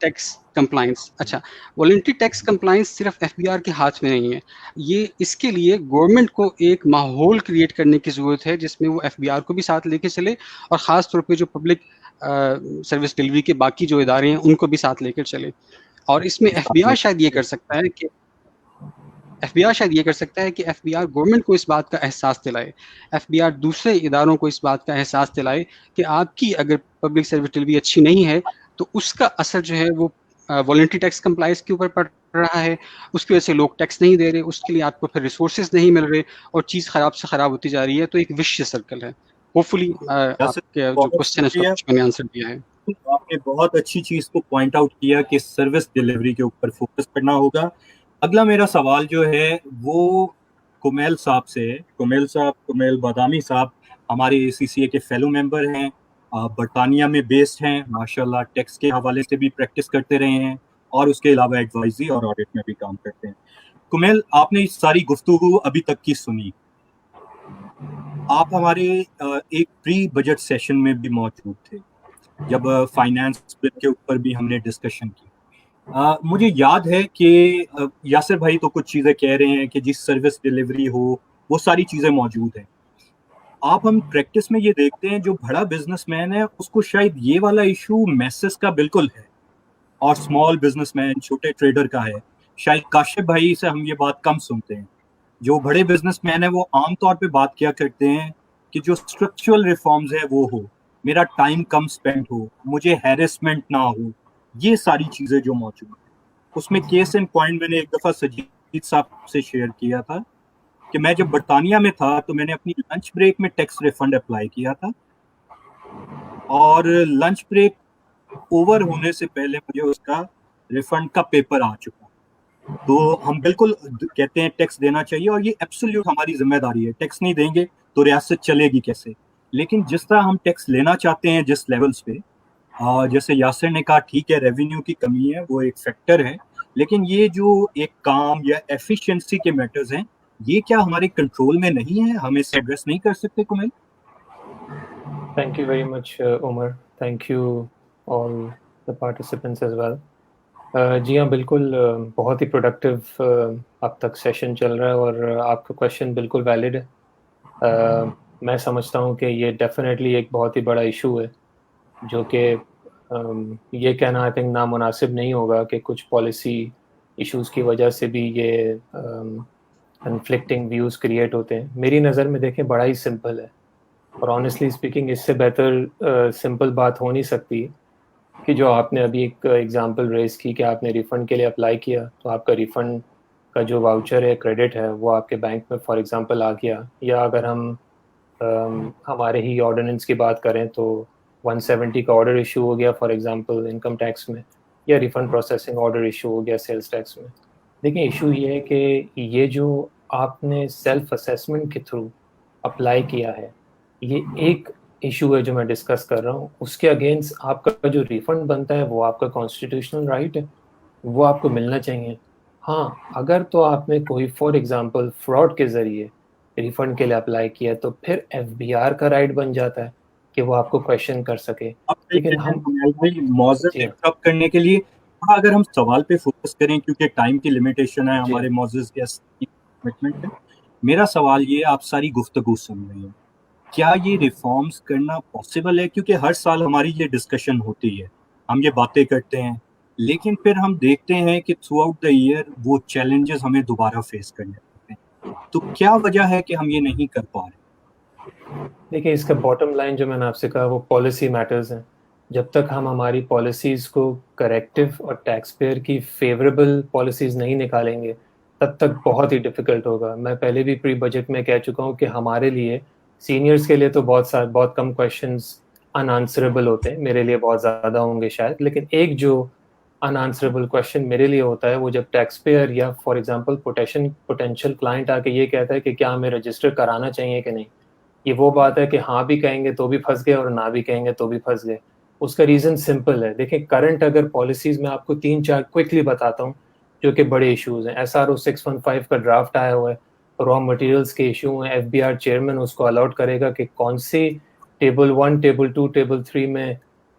Tax compliance. اچھا, voluntary tax compliance صرف F B R کے ہاتھ میں نہیں ہے. یہ اس کے لیے گورنمنٹ کو ایک ماحول کریٹ کرنے کی ضرورت ہے جس میں وہ ایف بی آر کو بھی ساتھ لے کے چلے, اور خاص طور پہ جو پبلک سروس ڈلیوری کے باقی جو ادارے ہیں ان کو بھی ساتھ لے کر چلے. اور اس میں ایف بی آر شاید یہ کر سکتا ہے کہ ایف بی آر گورنمنٹ کو اس بات کا احساس دلائے, ایف بی آر دوسرے اداروں کو اس بات کا احساس دلائے کہ آپ کی اگر پبلک سروس ڈلیوری اچھی نہیں ہے تو اس کا اثر جو ہے وہ والنٹری ٹیکس کمپلائنس کے اوپر پڑ رہا ہے, اس کی وجہ سے لوگ ٹیکس نہیں دے رہے, اس کے لیے آپ کو پھر ریسورسز نہیں مل رہے, اور چیز خراب سے خراب ہوتی جا رہی ہے. تو ایک وشیس سرکل ہے. ہوپ فلی آپ کے جو کوشچن ہے اس کا کچھ میں نے آنسر دیا ہے. آپ نے بہت اچھی چیز کو پوائنٹ آؤٹ کیا کہ سروس ڈلیوری کے اوپر فوکس کرنا ہوگا. اگلا میرا سوال جو ہے وہ کمیل صاحب سے ہے. کمیل بادامی صاحب ہمارے اے سی سی اے کے فیلو ممبر ہیں, برطانیہ میں بیسڈ ہیں, ماشاءاللہ ٹیکس کے حوالے سے بھی پریکٹس کرتے رہے ہیں, اور اس کے علاوہ ایڈوائزری اور آڈٹ میں بھی کام کرتے ہیں. کمیل, آپ نے ساری گفتگو ابھی تک کی سنی, آپ ہمارے ایک پری بجٹ سیشن میں بھی موجود تھے جب فائنانس بل کے اوپر بھی ہم نے ڈسکشن کی. مجھے یاد ہے کہ یاسر بھائی تو کچھ چیزیں کہہ رہے ہیں کہ جس سروس ڈلیوری ہو وہ ساری چیزیں موجود ہیں. آپ ہم پریکٹس میں یہ دیکھتے ہیں جو بڑا بزنس مین ہے اس کو شاید یہ والا ایشو میسز کا بالکل ہے, اور اسمال بزنس مین چھوٹے ٹریڈر کا ہے. شاید کاشف بھائی سے ہم یہ بات کم سنتے ہیں. جو بڑے بزنس مین ہیں وہ عام طور پہ بات کیا کرتے ہیں کہ جو اسٹرکچرل ریفارمز ہے وہ ہو, میرا ٹائم کم سپینڈ ہو, مجھے ہیرسمنٹ نہ ہو, یہ ساری چیزیں جو موجود ہیں. اس میں کیس ان پوائنٹ میں نے ایک دفعہ سجید صاحب سے شیئر کیا تھا کہ میں جب برطانیہ میں تھا تو میں نے اپنی لنچ بریک میں ٹیکس ریفنڈ اپلائی کیا تھا, اور لنچ بریک اوور ہونے سے پہلے مجھے اس کا ریفنڈ کا پیپر آ چکا. تو ہم بالکل کہتے ہیں ٹیکس دینا چاہیے, اور یہ ایبسلیوٹ ہماری ذمہ داری ہے. ٹیکس نہیں دیں گے تو ریاست چلے گی کیسے؟ لیکن جس طرح ہم ٹیکس لینا چاہتے ہیں جس لیولز پہ, جیسے یاسر نے کہا ٹھیک ہے ریونیو کی کمی ہے وہ ایک فیکٹر ہے, لیکن یہ جو ایک کام یا ایفیشینسی کے میٹرز ہیں یہ کیا ہمارے کنٹرول میں نہیں ہے؟ ہم اسے ایڈریس نہیں کر سکتے؟ Kumail. Thank you very much, Umar. Thank you all the participants as well. جی ہاں بالکل, بہت ہی پروڈکٹیو اب تک سیشن چل رہا ہے, اور آپ کا کویشچن بالکل ویلڈ ہے. میں سمجھتا ہوں کہ یہ ڈیفینیٹلی ایک بہت ہی بڑا ایشو ہے, جو کہ یہ کہنا آئی تھنک نامناسب نہیں ہوگا کہ کچھ پالیسی ایشوز کی وجہ سے بھی یہ کنفلکٹنگ ویوز کریٹ ہوتے ہیں. میری نظر میں دیکھیں بڑا ہی سمپل ہے, اور آنیسٹلی اسپیکنگ اس سے بہتر سمپل بات ہو نہیں سکتی کہ جو آپ نے ابھی ایک ایگزامپل ریز کی کہ آپ نے ریفنڈ کے لیے اپلائی کیا تو آپ کا ریفنڈ کا جو واؤچر ہے, کریڈٹ ہے, وہ آپ کے بینک میں فار ایگزامپل آ گیا. یا اگر ہم ہمارے ہی آرڈیننس کی بات کریں تو 170 کا آرڈر ایشو ہو گیا فار ایگزامپل انکم ٹیکس میں, یا ریفنڈ پروسیسنگ آرڈر ایشو ہو گیا سیلز ٹیکس میں. دیکھیں ایشو یہ ہے کہ یہ جو آپ نے سیلف اسیسمنٹ کے تھرو اپلائی کیا ہے, یہ ایک ایشو ہے جو میں ڈسکس کر رہا ہوں. اس کے اگینسٹ آپ کا جو ریفنڈ بنتا ہے وہ آپ کا کانسٹیٹیوشنل رائٹ ہے, وہ آپ کو ملنا چاہیے. ہاں اگر تو آپ نے کوئی فار ایگزامپل فراڈ کے ذریعے ریفنڈ کے لیے اپلائی کیا تو پھر ایف بی آر کا رائٹ بن جاتا ہے کہ وہ آپ کو کویشچن کر سکے. لیکن ہم معذرت انٹرپٹ کرنے کے لیے, اگر ہم سوال پہ فوکس کریں کیونکہ ٹائم کی لمیٹیشن ہے, ہمارے معزز گیسٹ کی کمٹمنٹ ہے. میرا سوال یہ, آپ ساری گفتگو سن رہے ہیں, کیا یہ ریفارمز کرنا پاسبل ہے؟ کیونکہ ہر سال ہماری یہ ڈسکشن ہوتی ہے, ہم یہ باتیں کرتے ہیں, لیکن پھر ہم دیکھتے ہیں کہ تھرو آؤٹ دا ایئر وہ چیلنجز ہمیں دوبارہ فیس کرنے پڑتے ہیں. تو کیا وجہ ہے کہ ہم یہ نہیں کر پا رہے؟ دیکھیں اس کا باٹم لائن جو میں نے آپ سے کہا وہ پالیسی میٹرز ہیں. جب تک ہم ہماری پالیسیز کو کریکٹیو اور ٹیکس پیئر کی فیوریبل پالیسیز نہیں نکالیں گے تب تک بہت ہی ڈیفیکلٹ ہوگا. میں پہلے بھی پری بجٹ میں کہہ چکا ہوں کہ ہمارے لیے سینئرز کے لیے تو بہت کم کویشچنز ان آنسریبل ہوتے ہیں, میرے لیے بہت زیادہ ہوں گے شاید, لیکن ایک جو ان آنسریبل کویشچن میرے لیے ہوتا ہے وہ جب ٹیکس پیئر یا فار ایگزامپل پوٹینشیل کلائنٹ آ کے یہ کہتا ہے کہ کیا ہمیں رجسٹر کرانا چاہیے کہ نہیں. یہ وہ بات ہے کہ ہاں بھی کہیں گے تو بھی پھنس گئے اور نہ بھی کہیں گے تو بھی پھنس گئے. اس کا ریزن سمپل ہے. دیکھیں کرنٹ اگر پالیسیز میں آپ کو 3-4 کوئکلی بتاتا ہوں جو کہ بڑے ایشوز ہیں. SRO 615 کا ڈرافٹ آیا ہوا ہے, را مٹیریلز کے ایشو ہیں. ایف بی آر چیئرمین اس کو الاٹ کرے گا کہ کون سی ٹیبل 1, ٹیبل 2, ٹیبل 3 میں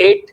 8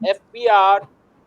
FBR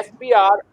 FBR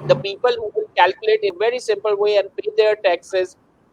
the people who will calculate in very simple way and pay their taxes,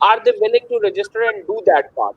are they willing to register and do that part?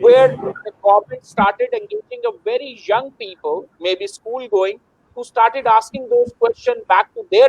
where the government started engaging a very young people, maybe school going, who started asking those questions back to their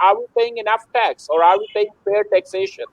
are we paying enough tax or are we paying fair taxation?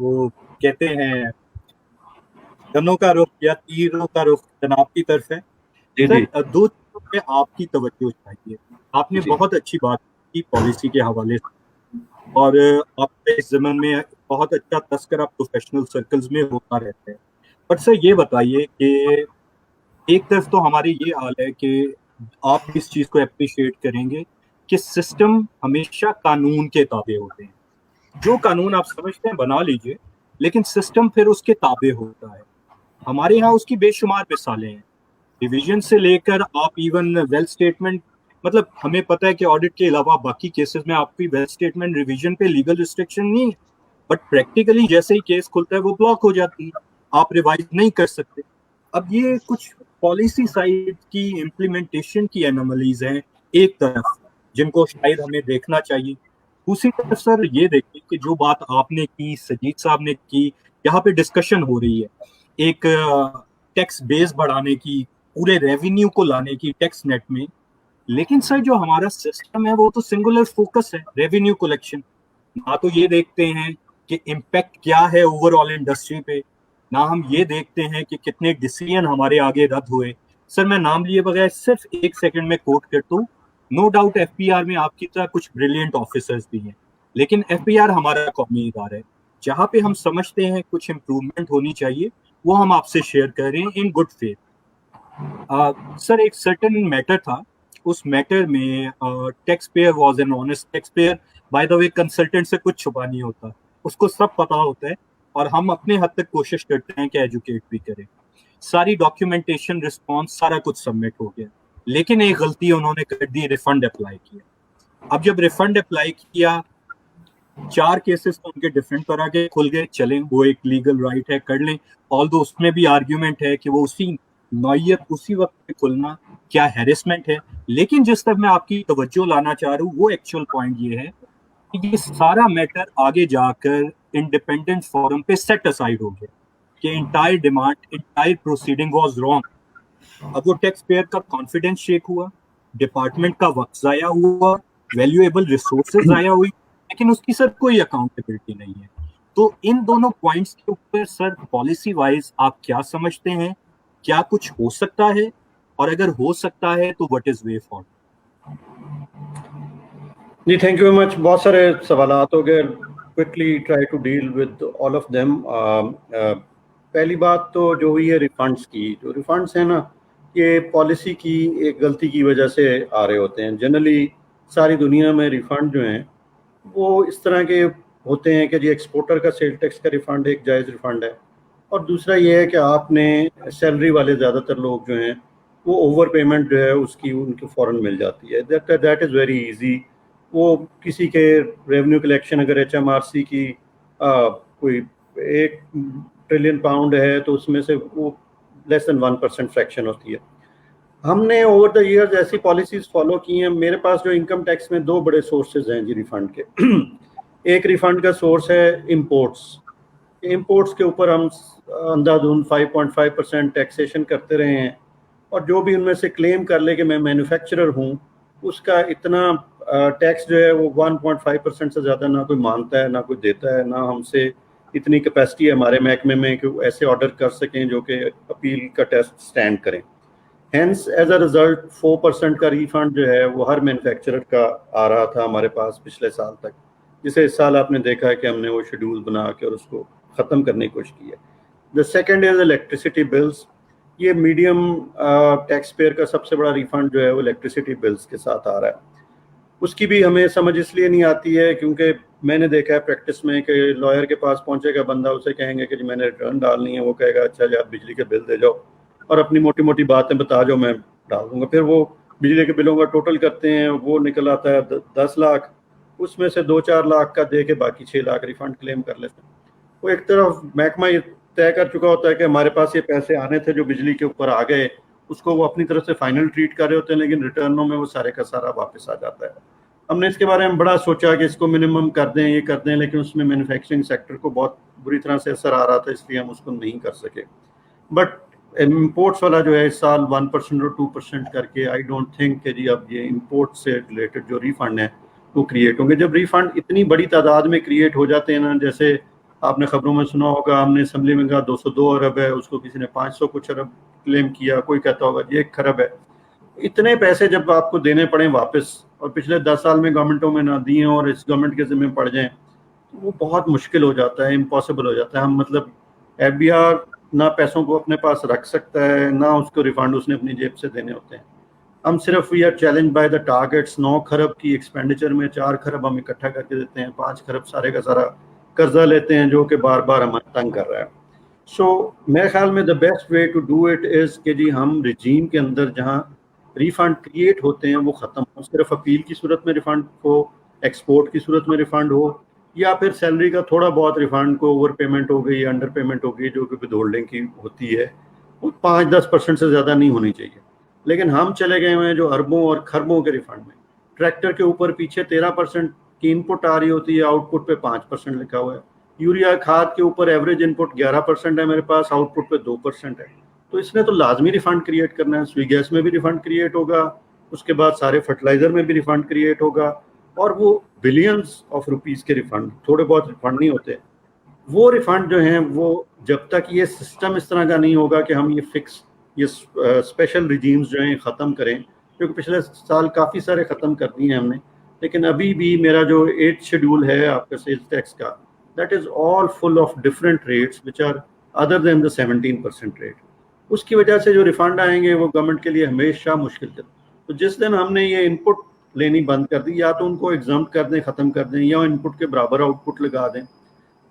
وہ کہتے ہیں گنوں کا رخ یا تیروں کا رخ جناب کی طرف ہے. جی جی سر دو چیزوں پہ آپ کی توجہ چاہیے. آپ نے جی بہت اچھی بات کی پالیسی کے حوالے سے, اور آپ کے اس ضمن میں بہت اچھا تذکرہ پروفیشنل سرکلز میں ہوتا رہتا ہے. پر سر یہ بتائیے کہ ایک طرف تو ہماری یہ حال ہے کہ آپ اس چیز کو اپریشیٹ کریں گے کہ سسٹم ہمیشہ قانون کے تابع ہوتے ہیں. جو قانون آپ سمجھتے ہیں بنا لیجئے, لیکن سسٹم پھر اس کے تابع ہوتا ہے. ہمارے یہاں اس کی بے شمار مثالیں ہیں, ڈویژن سے لے کر آپ ایون ویل اسٹیٹمنٹ, مطلب ہمیں پتہ ہے کہ آڈٹ کے علاوہ باقی کیسز میں آپ کی ویل اسٹیٹمنٹ ریویژن پہ لیگل ریسٹرکشن نہیں ہے, بٹ پریکٹیکلی جیسے ہی کیس کھلتا ہے وہ بلاک ہو جاتی ہے, آپ ریوائز نہیں کر سکتے. اب یہ کچھ پالیسی سائڈ کی امپلیمنٹیشن کی انوملیز ہیں ایک طرف, جن کو شاید ہمیں دیکھنا چاہیے. دوسری طرف سر یہ دیکھیں کہ جو بات آپ نے کی, سجید صاحب نے کی, یہاں پہ ڈسکشن ہو رہی ہے ایک ٹیکس بیس بڑھانے کی, پورے ریونیو کو لانے کی ٹیکس نیٹ میں. لیکن سر جو ہمارا سسٹم ہے وہ تو سنگولر فوکس ہے, ریونیو کلیکشن. نہ تو یہ دیکھتے ہیں کہ امپیکٹ کیا ہے اوور آل انڈسٹری پہ, نہ ہم یہ دیکھتے ہیں کہ کتنے ڈیسیژن ہمارے آگے رد ہوئے. سر میں نام لیے بغیر صرف ایک سیکنڈ میں کوٹ کرتا ہوں. No doubt F P R میں آپ کی طرح کچھ بریلینٹ آفیسرز بھی ہیں, لیکن ایف پی آر ہمارا قومی ادارہ ہے. جہاں پہ ہم سمجھتے ہیں کچھ امپروومنٹ ہونی چاہیے, وہ ہم آپ سے شیئر کر رہے ہیں ان گڈ فیتھ. سر ایک سرٹن میٹر تھا, اس میٹر میں taxpayer was an honest taxpayer. By the way consultant سے کچھ چھپا نہیں ہوتا, اس کو سب پتا ہوتا ہے, اور ہم اپنے حد تک کوشش کرتے ہیں کہ ایجوکیٹ بھی کریں. ساری ڈاکیومنٹیشن رسپانس سارا کچھ سبمٹ ہو گیا, لیکن ایک غلطی انہوں نے کر دی, ریفنڈ اپلائی کیا. اب جب ریفنڈ اپلائی کیا, 4 کیسز تو ان کے ڈفرینٹ طرح کے کھل گئے. چلیں وہ ایک لیگل رائٹ ہے, کر لیں. آلدو اس میں بھی آرگیومنٹ ہے کہ وہ اسی نوعیت اسی وقت پہ کھلنا کیا ہیرسمنٹ ہے. لیکن جس طرح میں آپ کی توجہ لانا چاہ رہا ہوں وہ ایکچوئل پوائنٹ یہ ہے کہ یہ سارا میٹر آگے جا کر انڈیپینڈنٹ فورم پہ سیٹ اسائڈ ہو گیا کہ entire demand, entire proceeding was wrong. اب وہ ٹیکس پیئر کا کانفیڈنس شیک ہوا, ڈپارٹمنٹ کا وقت ضائع ہوا, ویلیویبل ریسورسز ضائع ہوئی, لیکن اس کی سر کوئی اکاؤنٹیبلٹی نہیں ہے. تو ان دونوں پوائنٹس کے اوپر سر پالیسی وائز آپ کیا سمجھتے ہیں, کیا کچھ ہو سکتا ہے, اور اگر ہو سکتا ہے تو وٹ از وے فارورڈ؟ جی تھینک یو ویری مچ. بہت سارے سوالات ہو گئے, quickly try to deal with all of them. پہلی بات تو جو ہوئی ہے ریفنڈس کی, جو ریفنڈس ہیں نا, یہ پالیسی کی ایک غلطی کی وجہ سے آ رہے ہوتے ہیں. جنرلی ساری دنیا میں ریفنڈ جو ہیں وہ اس طرح کے ہوتے ہیں کہ جی ایکسپورٹر کا سیل ٹیکس کا ریفنڈ ایک جائز ریفنڈ ہے, اور دوسرا یہ ہے کہ آپ نے سیلری والے زیادہ تر لوگ جو ہیں وہ اوور پیمنٹ جو ہے اس کی ان کو فوراً مل جاتی ہے. That is very easy. وہ کسی کے ریونیو کلیکشن اگر ایچ ایم آر سی کی کوئی 1 ٹریلین پاؤنڈ ہے تو اس میں سے وہ لیس دین 1% فریکشن ہوتی ہے. ہم نے اوور دا ایئرز ایسی پالیسیز فالو کی ہیں. میرے پاس جو انکم ٹیکس میں 2 بڑے سورسز ہیں جی ریفنڈ کے. ایک ریفنڈ کا سورس ہے امپورٹس. امپورٹس کے اوپر ہم اندھادھند 5.5% ٹیکسیشن کرتے رہے ہیں, اور جو بھی ان میں سے کلیم کر لے کہ میں مینوفیکچرر ہوں, اس کا اتنا ٹیکس جو ہے وہ 1.5% سے زیادہ نہ کوئی مانتا ہے نہ کوئی دیتا ہے, نہ ہم سے اتنی کیپیسٹی ہے ہمارے محکمے میں کہ وہ ایسے آرڈر کر سکیں جو کہ اپیل کا ٹیسٹ سٹینڈ کریں. ہینس ایز اے رزلٹ 4% کا ریفنڈ جو ہے وہ ہر مینوفیکچرر کا آ رہا تھا ہمارے پاس پچھلے سال تک, جسے اس سال آپ نے دیکھا ہے کہ ہم نے وہ شیڈول بنا کے اور اس کو ختم کرنے کی کوشش کی ہے. The second is electricity bills. یہ میڈیم ٹیکس پیئر کا سب سے بڑا ریفنڈ جو ہے وہ الیکٹریسٹی بلز کے ساتھ آ رہا ہے. اس کی بھی ہمیں سمجھ اس لیے نہیں آتی ہے کیونکہ میں نے دیکھا ہے پریکٹس میں کہ لائر کے پاس پہنچے گا بندہ, اسے کہیں گے کہ جی میں نے ریٹرن ڈالنی ہے, وہ کہے گا اچھا جی آپ بجلی کے بل دے جاؤ اور اپنی موٹی موٹی باتیں بتا جاؤ, میں ڈال دوں گا. پھر وہ بجلی کے بلوں کا ٹوٹل کرتے ہیں, وہ نکل آتا ہے 10 لاکھ, اس میں سے 2-4 لاکھ کا دے کے باقی 6 لاکھ ریفنڈ کلیم کر لیتے ہیں. وہ ایک طرف محکمہ یہ طے کر چکا ہوتا ہے کہ ہمارے پاس یہ پیسے آنے تھے جو بجلی کے اوپر آ گئے, اس کو وہ اپنی طرف سے فائنل ٹریٹ کر رہے ہوتے ہیں, لیکن ریٹرنوں میں وہ سارے کا سارا واپس آ جاتا ہے. ہم نے اس کے بارے میں بڑا سوچا کہ اس کو منیمم کر دیں, یہ کر دیں, لیکن اس میں مینوفیکچرنگ سیکٹر کو بہت بری طرح سے اثر آ رہا تھا, اس لیے ہم اس کو نہیں کر سکے. بٹ امپورٹس والا جو ہے اس سال 1% اور 2% کر کے, آئی ڈونٹ تھنک کہ جی اب یہ امپورٹ سے ریلیٹڈ جو ریفنڈ ہیں وہ کریٹ ہوں گے. جب ریفنڈ اتنی بڑی تعداد میں کریٹ ہو جاتے ہیں نا, جیسے آپ نے خبروں میں سنا ہوگا, ہم نے اسمبلی میں کہا 202 ارب ہے, اس کو کسی نے 500 کچھ ارب کلیم کیا, کوئی کہتا ہوگا یہ 1 خرب ہے. اتنے پیسے جب آپ کو دینے پڑیں واپس, اور پچھلے 10 سال میں گورنمنٹوں میں نہ دیے اور اس گورنمنٹ کے ذمہ پڑ جائیں, تو وہ بہت مشکل ہو جاتا ہے, امپاسبل ہو جاتا ہے. ہم مطلب ایف بی آر نہ پیسوں کو اپنے پاس رکھ سکتا ہے, نہ اس کو ریفنڈ اس نے اپنی جیب سے دینے ہوتے ہیں. ہم صرف we are challenge by the targets. 9 خرب کی ایکسپینڈیچر میں 4 خرب ہم اکٹھا کر کے دیتے ہیں, 5 خرب سارے کا سارا قرضہ لیتے ہیں جو کہ بار بار ہمیں تنگ کر رہا ہے. سو میرے خیال میں the best way to do it is کہ جی ہم رجیم کے اندر جہاں ریفنڈ کریٹ ہوتے ہیں وہ ختم ہو, صرف اپیل کی صورت میں ریفنڈ ہو, ایکسپورٹ کی صورت میں ریفنڈ ہو, یا پھر سیلری کا تھوڑا بہت ریفنڈ کو اوور پیمنٹ ہو گئی, انڈر پیمنٹ ہو گئی جو کہ ود ہولڈنگ کی ہوتی ہے, وہ 5-10% سے زیادہ نہیں ہونی چاہیے. لیکن ہم چلے گئے ہوئے جو اربوں اور خربوں کے ریفنڈ میں. ٹریکٹر کے اوپر پیچھے 13% کی ان پٹ آ رہی ہوتی ہے, آؤٹ پٹ پہ 5% لکھا ہوا ہے. یوریا کھاد کے اوپر ایوریج ان پٹ 11% ہے میرے پاس, آؤٹ پٹ پہ 2% ہے. تو اس نے تو لازمی ریفنڈ کریٹ کرنا ہے. سوئی گیس میں بھی ریفنڈ کریٹ ہوگا, اس کے بعد سارے فرٹیلائزر میں بھی ریفنڈ کریٹ ہوگا, اور وہ بلینز آف روپیز کے ریفنڈ, تھوڑے بہت ریفنڈ نہیں ہوتے. وہ ریفنڈ جو ہیں وہ جب تک یہ سسٹم اس طرح کا نہیں ہوگا کہ ہم یہ فکس یہ اسپیشل ریجیمز جو ہیں ختم کریں, کیونکہ پچھلے سال کافی سارے ختم کر دیے ہیں ہم نے, لیکن ابھی بھی میرا جو 8 شیڈول ہے آپ کا سیلز ٹیکس کا, that is all full of different rates which are other than the 17% rate. اس کی وجہ سے جو ریفنڈ آئیں گے وہ گورنمنٹ کے لیے ہمیشہ مشکل تھے. تو جس دن ہم نے یہ ان پٹ لینی بند کر دی, یا تو ان کو ایگزامٹ کر دیں, ختم کر دیں, یا ان پٹ کے برابر آؤٹ پٹ لگا دیں.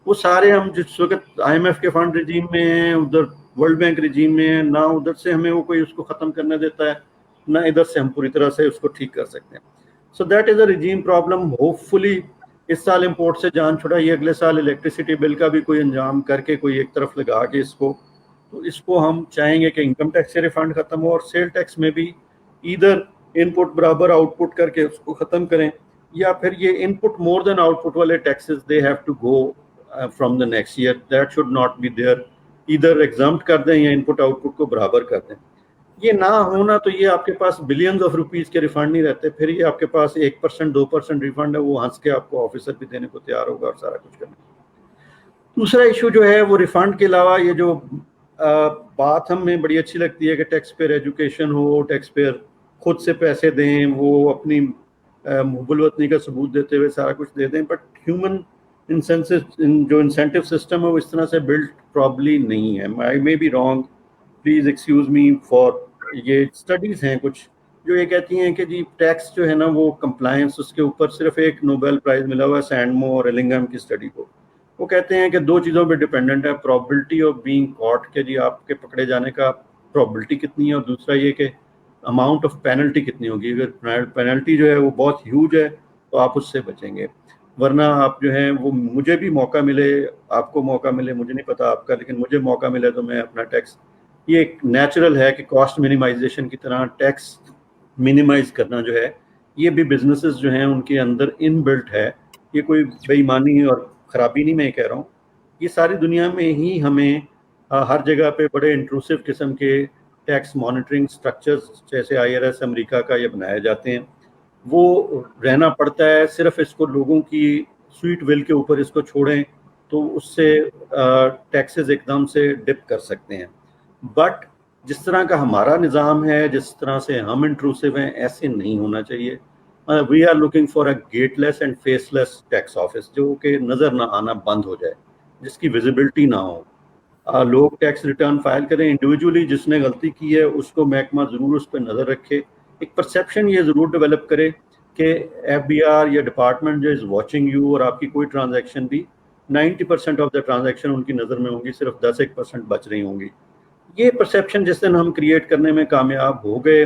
وہ سارے ہم جس وقت آئی ایم ایف کے فنڈ رجیم میں ہیں, ادھر ورلڈ بینک رجیم میں ہیں, نہ ادھر سے ہمیں وہ کوئی اس کو ختم کرنے دیتا ہے, نہ ادھر سے ہم پوری طرح سے اس کو ٹھیک کر سکتے ہیں. So that is a regime problem. Hopefully اس سال امپورٹ سے جان چھڑائی, اگلے سال الیکٹریسٹی بل کا بھی کوئی انجام کر کے کوئی ایک طرف لگا کے اس کو, تو اس کو ہم چاہیں گے کہ انکم ٹیکس سے ریفنڈ ختم ہو, اور سیل ٹیکس میں بھی ادھر ان پٹ برابر آؤٹ پٹ کر کے اس کو ختم کریں, یا پھر یہ ان پٹ مور دین آؤٹ پٹ والے taxes they have to go from the next year, that should not be there. ادھر ایگزامٹ کر دیں یا ان پٹ آؤٹ پٹ کو برابر کر دیں. یہ نہ ہونا تو یہ آپ کے پاس بلینز آف روپیز کے ریفنڈ نہیں رہتے, پھر یہ آپ کے پاس 1% 2% ریفنڈ ہے, وہ ہنس کے آپ کو آفیسر بھی دینے کو تیار ہوگا اور سارا کچھ کرنا. دوسرا ایشو جو ہے وہ ریفنڈ کے علاوہ یہ جو بات ہمیں بڑی اچھی لگتی ہے کہ ٹیکس پیئر ایجوکیشن ہو, ٹیکس پیئر خود سے پیسے دیں, وہ اپنی حب الوطنی کا ثبوت دیتے ہوئے سارا کچھ دے دیں, بٹ ہیومن جو انسینٹیو سسٹم ہے وہ اس طرح سے بلڈ پرابلی نہیں ہے. I may be wrong, please excuse me for. یہ اسٹڈیز ہیں کچھ جو یہ کہتی ہیں کہ جی ٹیکس جو ہے نا وہ کمپلائنس, اس کے اوپر صرف ایک نوبیل پرائز ملا ہوا ہے سینڈمو اور ایلنگھم کی اسٹڈی کو. وہ کہتے ہیں کہ 2 چیزوں پہ ڈیپینڈنٹ ہے, پرابلٹی آف بینگ کاٹ, کہ جی آپ کے پکڑے جانے کا پرابلٹی کتنی ہے, اور دوسرا یہ کہ اماؤنٹ آف پینلٹی کتنی ہوگی. اگر پینلٹی جو ہے وہ بہت ہیوج ہے تو آپ اس سے بچیں گے, ورنہ آپ جو ہیں وہ مجھے بھی موقع ملے, آپ کو موقع ملے, مجھے نہیں پتا آپ کا, لیکن مجھے موقع ملے تو میں اپنا ٹیکس, یہ ایک نیچرل ہے کہ کاسٹ منیمائزیشن کی طرح ٹیکس منیمائز کرنا جو ہے یہ بھی بزنسز جو ہیں ان کے اندر ان بلٹ ہے. یہ کوئی بے ایمانی اور خرابی نہیں میں کہہ رہا ہوں, یہ ساری دنیا میں ہی ہمیں ہر جگہ پہ بڑے انٹروسو قسم کے ٹیکس مانیٹرنگ سٹرکچرز جیسے IRS امریکہ کا یہ بنائے جاتے ہیں, وہ رہنا پڑتا ہے. صرف اس کو لوگوں کی سویٹ ول کے اوپر اس کو چھوڑیں تو اس سے ٹیکسز ایک دم سے ڈپ کر سکتے ہیں. بٹ جس طرح کا ہمارا نظام ہے, جس طرح سے ہم انٹروسو ہیں, ایسے نہیں ہونا چاہیے. We are looking for a gateless and faceless tax office, جو کہ نظر نہ آنا بند ہو جائے, جس کی ویزیبلٹی نہ ہو. لوگ ٹیکس ریٹرن فائل کریں انڈیویجولی, جس نے غلطی کی ہے اس کو محکمہ ضرور اس پہ نظر رکھے. ایک پرسیپشن یہ ضرور ڈیولپ کرے کہ FBR یا ڈپارٹمنٹ جو از واچنگ یو, اور آپ کی کوئی ٹرانزیکشن بھی 90% آف دا ٹرانزیکشن ان کی نظر میں ہوں گی, صرف 10% بچ رہی ہوں گی. یہ پرسیپشن جس دن ہم کریٹ کرنے میں کامیاب ہو گئے,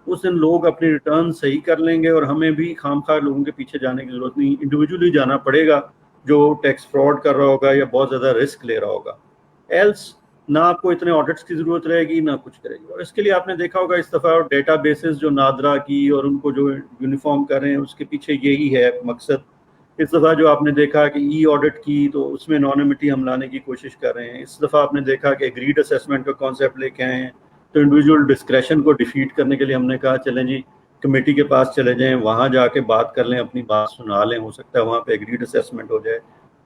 اس دن لوگ اپنی ریٹرن صحیح کر لیں گے, اور ہمیں بھی خام خواہ لوگوں کے پیچھے جانے کی ضرورت نہیں, انڈیویجولی جانا پڑے گا جو ٹیکس فراڈ کر رہا ہوگا یا بہت زیادہ رسک لے رہا ہوگا. ایلس نہ آپ کو اتنے آڈٹس کی ضرورت رہے گی, نہ کچھ کرے گی. اور اس کے لیے آپ نے دیکھا ہوگا اس دفعہ ڈیٹا بیسز جو نادرا کی اور ان کو جو یونیفارم کر رہے ہیں, اس کے پیچھے یہی ہے مقصد. اس دفعہ جو آپ نے دیکھا کہ ای آڈٹ کی تو اس میں انانیمٹی ہم لانے کی کوشش کر رہے ہیں. اس دفعہ آپ نے دیکھا کہ ایگریڈ اسیسمنٹ کا کانسیپٹ لے کے آئے ہیں, تو انڈیویجول ڈسکریشن کو ڈیفیٹ کرنے کے لیے ہم نے کہا چلیں جی کمیٹی کے پاس چلے جائیں, وہاں جا کے بات کر لیں, اپنی بات سنا لیں, ہو سکتا ہے وہاں پہ ایگریڈ اسیسمنٹ ہو جائے.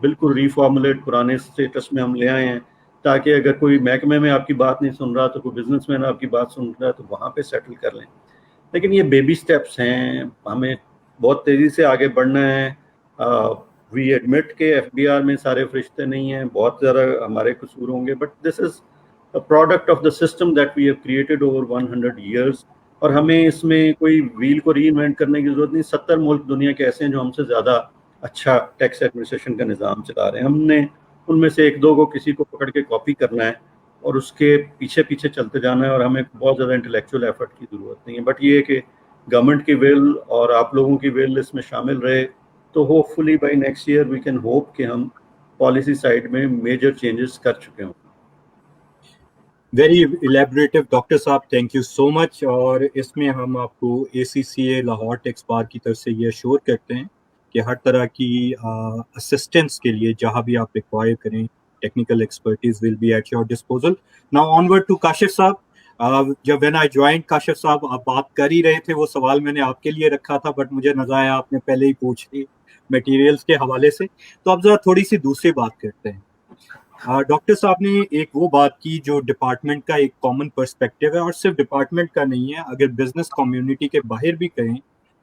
بالکل ریفارمولیٹ پرانے اسٹیٹس میں ہم لے آئے ہیں تاکہ اگر کوئی محکمے میں آپ کی بات نہیں سن رہا تو کوئی بزنس مین آپ کی بات سن رہا ہے تو وہاں پہ سیٹل کر لیں. لیکن یہ بیبی سٹیپس ہیں, ہمیں بہت تیزی سے آگے بڑھنا ہے. وی ایڈمٹ کہ ایف بی آر میں سارے فرشتے نہیں ہیں, بہت زیادہ ہمارے قصور ہوں گے, but this is a product of the system that we have created over 100 years. اور ہمیں اس میں کوئی ویل کو ری انوینٹ کرنے کی ضرورت نہیں. 70 ملک دنیا کے ایسے ہیں جو ہم سے زیادہ اچھا ٹیکس ایڈمنسٹریشن کا نظام چلا رہے ہیں. ہم نے ان میں سے ایک دو کو کسی کو پکڑ کے کاپی کرنا ہے اور اس کے پیچھے پیچھے چلتے جانا ہے, اور ہمیں بہت زیادہ انٹلیکچوئل ایفرٹ کی ضرورت نہیں ہے. بٹ یہ کہ گورنمنٹ کی ول اور آپ لوگوں کی ول اس میں شامل رہے تو hopefully by next year we can hope کہ ہم پالیسی سائڈ میں میجر چینجز کر چکے ہوں. ویری الیبریٹو ڈاکٹر صاحب, تھینک یو سو مچ. اور اس میں ہم آپ کو ACCA لاہور ٹیکس بار کی طرف سے یہ ایشور کرتے ہیں کہ ہر طرح کی اسسٹنس کے لیے جہاں بھی آپ ریکوائر کریں, technical expertise will be at your disposal. Now onward to Kashif صاحب. جب وین آئی جوائنڈ کاشف صاحب, آپ بات کر ہی رہے تھے, وہ سوال میں نے آپ کے لیے رکھا تھا بٹ مجھے نظر آیا آپ نے پہلے ہی پوچھ لی میٹیریلز کے حوالے سے. تو اب ذرا تھوڑی سی دوسری بات کرتے ہیں. ڈاکٹر صاحب نے ایک وہ بات کی جو ڈپارٹمنٹ کا ایک کامن پرسپیکٹیو ہے, اور صرف ڈپارٹمنٹ کا نہیں ہے, اگر بزنس کمیونٹی کے باہر بھی کہیں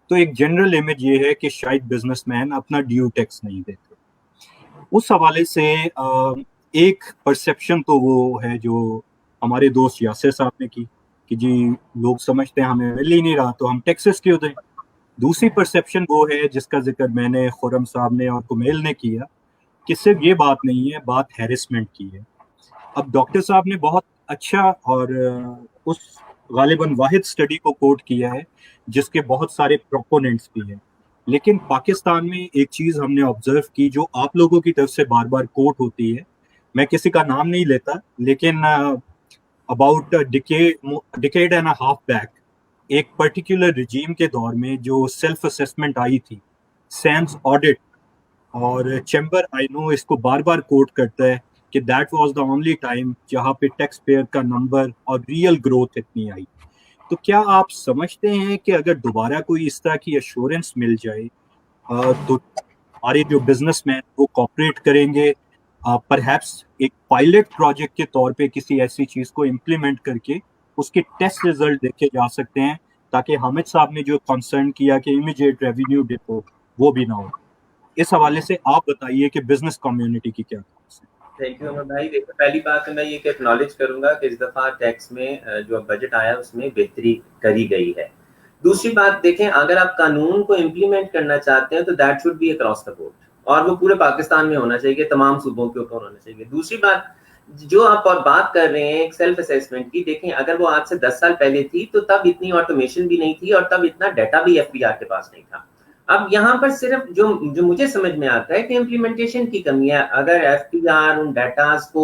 تو ایک جنرل امیج یہ ہے کہ شاید بزنس مین اپنا ڈیو ٹیکس نہیں دیتے. اس حوالے سے ایک پرسیپشن تو وہ ہے جو ہمارے دوست یاسر صاحب نے کی کہ جی لوگ سمجھتے ہیں ہمیں مل ہی نہیں رہا تو ہم ٹیکسز کیوں دیں. دوسری پرسیپشن وہ ہے جس کا ذکر میں نے, خرم صاحب نے اور کمیل نے کیا, کہ صرف یہ بات نہیں ہے, بات ہیرسمنٹ کی ہے. اب ڈاکٹر صاحب نے بہت اچھا اور اس غالباً واحد اسٹڈی کو کوٹ کیا ہے جس کے بہت سارے پروپوننٹس بھی ہیں, لیکن پاکستان میں ایک چیز ہم نے آبزرو کی جو آپ لوگوں کی طرف سے بار بار کوٹ ہوتی ہے, میں کسی کا نام نہیں لیتا, لیکن about decade and half back ایک پرٹیکولر رجیم کے دور میں جو سیلف اسیسمنٹ آئی تھی, سینس آڈٹ, اور چیمبر آئی نو اس کو بار بار کوٹ کرتا ہے کہ that was the only time جہاں پہ ٹیکس پیئر کا نمبر اور ریئل گروتھ اتنی آئی. تو کیا آپ سمجھتے ہیں کہ اگر دوبارہ کوئی اس طرح کی ایشورنس مل جائے تو ہمارے جو بزنس مین وہ کوپریٹ کریں گے, پرہیپس ایک پائلٹ پروجیکٹ کے طور پہ کسی ایسی چیز کو امپلیمنٹ کر کے اس کے ٹیسٹ ریزلٹ دیکھے جا سکتے ہیں, تاکہ حامد صاحب نے جو کنسرن کیا کہ امیجیٹ ریونیو ڈپ ہو وہ بھی نہ ہو. اس حوالے سے آپ بتائیے کہ بزنس کمیونٹی کی کیا تھاٹس ہیں. تھینک یو عمر بھائی. دیکھیں پہلی بات تو میں یہ کہ اکنالج کروں گا کہ اس دفعہ ٹیکس میں جو بجٹ آیا اس میں بہتری کری گئی ہے. دوسری بات دیکھیں, اگر آپ قانون کو امپلیمنٹ کرنا چاہتے ہیں تو that should be across the board, اور وہ پورے پاکستان میں ہونا چاہیے, تمام صوبوں کے اوپر ہونا چاہیے. دوسری بات جو آپ اور بات کر رہے ہیں ایک سیلف اسیسمنٹ کی, دیکھیں اگر وہ آج سے 10 سال پہلے تھی تو تب اتنی آٹومیشن بھی نہیں تھی اور تب اتنا ڈیٹا بھی ایف بی آر کے پاس نہیں تھا. اب یہاں پر صرف جو مجھے سمجھ میں آتا ہے کہ امپلیمنٹیشن کی کمی ہے. اگر ایف بی آر ان ڈیٹاز کو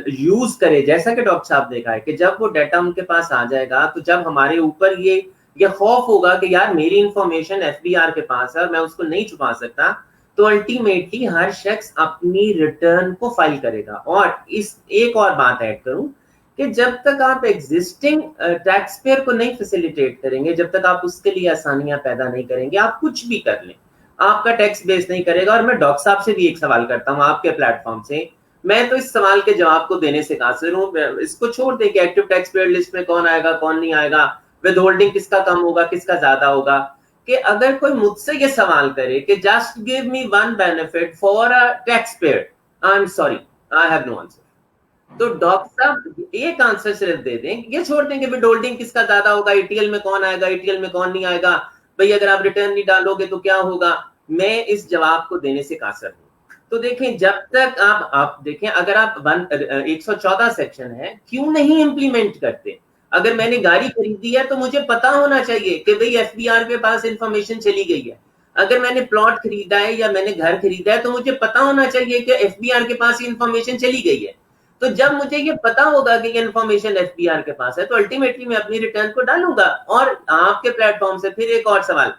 یوز کرے, جیسا کہ ڈاکٹر صاحب نے کہا ہے کہ جب وہ ڈیٹا ان کے پاس آ جائے گا تو جب ہمارے اوپر یہ خوف ہوگا کہ یار میری انفارمیشن ایف بی آر کے پاس ہے اور میں اس کو نہیں چھپا سکتا, تو الٹیمیٹلی ہر شخص اپنی ریٹرن کو فائل کرے گا. اور اس ایک اور بات ایڈ کروں کہ جب تک آپ ایگزسٹنگ ٹیکس پیئر کو نہیں فیسیلیٹیٹ کریں گے, جب تک آپ اس کے لیے آسانیاں پیدا نہیں کریں گے, آپ کچھ بھی کر لیں آپ کا ٹیکس بیس نہیں کرے گا. اور میں ڈاکٹر صاحب سے بھی ایک سوال کرتا ہوں آپ کے پلیٹ فارم سے, میں تو اس سوال کے جواب کو دینے سے قاصر ہوں. اس کو چھوڑ دیں کہ ایکٹیو ٹیکس پیئر لسٹ میں کون آئے گا کون نہیں آئے گا, ود ہولڈنگ کس کا کم ہوگا کس کا زیادہ ہوگا, کہ اگر کوئی مجھ سے یہ سوال کرے کہ just give me one benefit for a taxpayer, I am sorry I have no answer. تو ڈاکٹر صاحب ایک آنسر صرف دے دیں, یہ چھوڑ دیں کہ ود ہولڈنگ کس کا زیادہ ہوگا, ای ٹی ایل میں کون آئے گا ای ٹی ایل میں کون نہیں آئے گا, بھئی اگر آپ ریٹرن نہیں ڈالو گے تو کیا ہوگا, میں اس جواب کو دینے سے قاصر ہوں. تو دیکھیں جب تک آپ دیکھیں اگر آپ 114 سیکشن ہے کیوں نہیں امپلیمنٹ کرتے. اگر میں نے گاڑی خریدی ہے تو مجھے پتا ہونا چاہیے کہ بھئی ایف بی آر کے پاس انفارمیشن چلی گئی ہے. اگر میں نے پلاٹ خریدا ہے یا میں نے گھر خریدا ہے تو مجھے پتا ہونا چاہیے کہ ایف بی آر کے پاس انفارمیشن چلی گئی ہے. تو جب مجھے یہ پتا ہوگا کہ یہ انفارمیشن ایف بی آر کے پاس ہے تو الٹیمیٹلی میں اپنی ریٹرن کو ڈالوں گا. اور آپ کے پلیٹ فارم سے پھر ایک اور سوال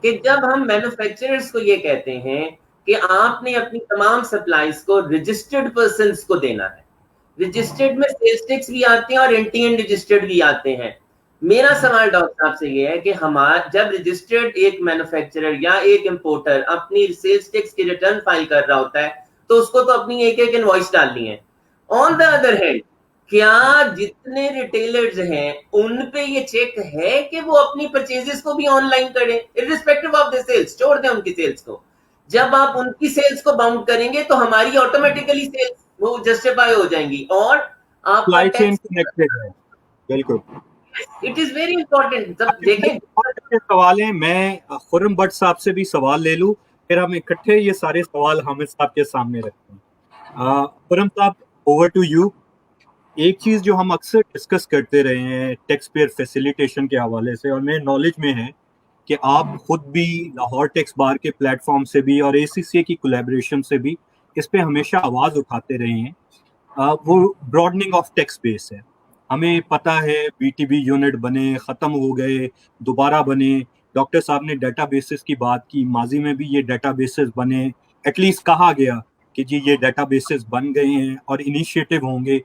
کہ جب ہم مینوفیکچررز کو یہ کہتے ہیں کہ آپ نے اپنی تمام سپلائیز کو رجسٹرڈ پرسنز کو دینا ہے, رجسٹرڈ میں سیلز ٹیکس بھی آتے ہیں اور اینٹی اینڈ رجسٹرڈ بھی آتے ہیں. میرا سوال ڈاکٹر صاحب سے یہ ہے کہ جب رجسٹرڈ ایک مینوفیکچرر یا ایک امپورٹر اپنی سیلز ٹیکس کی ریٹرن فائل کر رہا ہوتا ہے تو اس کو تو اپنی ایک ایک انوائس ڈالنی ہے. آن دا ادر ہینڈ کیا جتنے ریٹیلرز ہیں ان پہ یہ چیک ہے کہ وہ اپنی پرچیزز کو بھی آن لائن کریں irrespective آف دی سیلز؟ چھوڑ دیں ان کی سیلز کو. جب آپ ان کی سیلز کو باؤنڈ کریں گے تو ہماری آٹومیٹیکلی سیلز وہ جسٹیفائی ہو جائیں گی اور آپ کا چین کنیکٹڈ ہے. بالکل اٹ از ویری امپورٹنٹ. جب دیکھیں سوال ہیں, میں خرم بٹ صاحب سے بھی سوال لے لوں, پھر ہم اکٹھے یہ سارے سوال حامد صاحب کے سامنے رکھتے ہیں. خرم صاحب, اوور ٹو یو. ایک چیز جو ہم اکثر ڈسکس کرتے رہے ہیں ٹیکس پیئر فیسیلیٹیشن کے حوالے سے, اور میرے نالج میں ہے کہ آپ خود بھی لاہور ٹیکس بار کے پلیٹ فارم سے بھی اور ACCA کی کولیبریشن سے بھی اس پہ ہمیشہ آواز اٹھاتے رہے ہیں, وہ براڈننگ آف ٹیکس بیس ہے. ہمیں پتہ ہے BTB یونٹ بنے, ختم ہو گئے, دوبارہ بنے. ڈاکٹر صاحب نے ڈیٹا بیسز کی بات کی, ماضی میں بھی یہ ڈیٹا بیسز بنے, ایٹ لیسٹ کہا گیا کہ جی یہ ڈیٹا بیسز بن گئے ہیں اور انیشیٹو ہوں گے,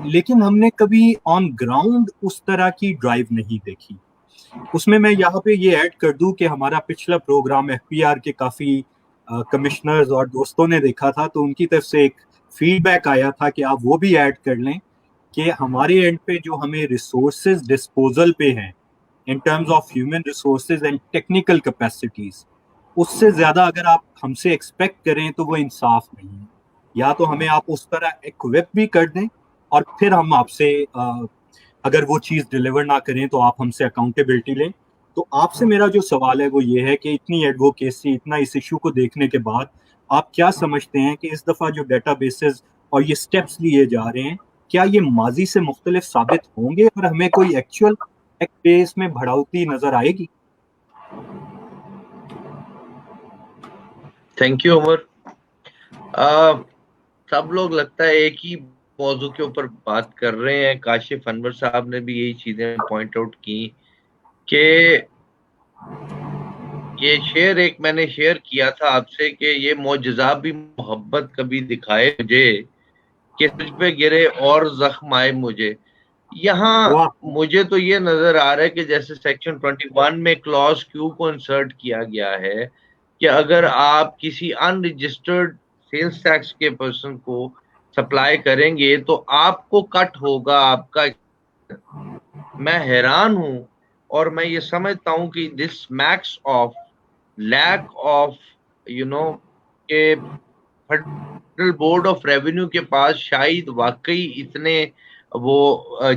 لیکن ہم نے کبھی آن گراؤنڈ اس طرح کی ڈرائیو نہیں دیکھی. اس میں یہاں پہ یہ ایڈ کر دوں کہ ہمارا پچھلا پروگرام FPR کے کافی کمشنرز اور دوستوں نے دیکھا تھا, تو ان کی طرف سے ایک فیڈ بیک آیا تھا کہ آپ وہ بھی ایڈ کر لیں کہ ہمارے اینڈ پہ جو ہمیں ریسورسز ڈسپوزل پہ ہیں ان terms of human resources and technical capacities, اس سے زیادہ اگر آپ ہم سے ایکسپیکٹ کریں تو وہ انصاف نہیں ہے. یا تو ہمیں آپ اس طرح ایکوپ بھی کر دیں اور پھر ہم آپ سے اگر وہ چیز ڈیلیور نہ کریں تو آپ ہم سے اکاؤنٹیبلٹی لیں. تو آپ سے میرا جو سوال ہے وہ یہ ہے کہ اتنی ایڈوکیسی, اتنا اس ایشو کو دیکھنے کے بعد آپ کیا سمجھتے ہیں کہ اس دفعہ جو ڈیٹا بیسز اور یہ سٹیپس لیے جا رہے ہیں کیا یہ ماضی سے مختلف ثابت ہوں گے اور ہمیں کوئی ایکچوئل بیس میں بڑھوتی نظر آئے گی؟ تھینک یو عمر. سب لوگ لگتا ہے ایک ہی موضوع کے اوپر بات کر رہے ہیں. کاشف انور صاحب نے بھی یہی چیزیں پوائنٹ آؤٹ کی کہ یہ شعر ایک میں نے شیئر کیا تھا آپ سے کہ یہ معجزہ بھی محبت کبھی دکھائے مجھے کہ تجھ پہ گرے اور زخم آئے مجھے. یہاں مجھے تو یہ نظر آ رہا ہے کہ جیسے سیکشن 21 میں کلاس کیو کو انسرٹ کیا گیا ہے کہ اگر آپ کسی ان رجسٹرڈ سیلز ٹیکس کے پرسن کو سپلائی کریں گے تو آپ کو کٹ ہوگا آپ کا. میں حیران ہوں اور میں یہ سمجھتا ہوں کہ this makes of lack of کہ فیڈرل بورڈ آف ریونیو کے پاس شاید واقعی اتنے وہ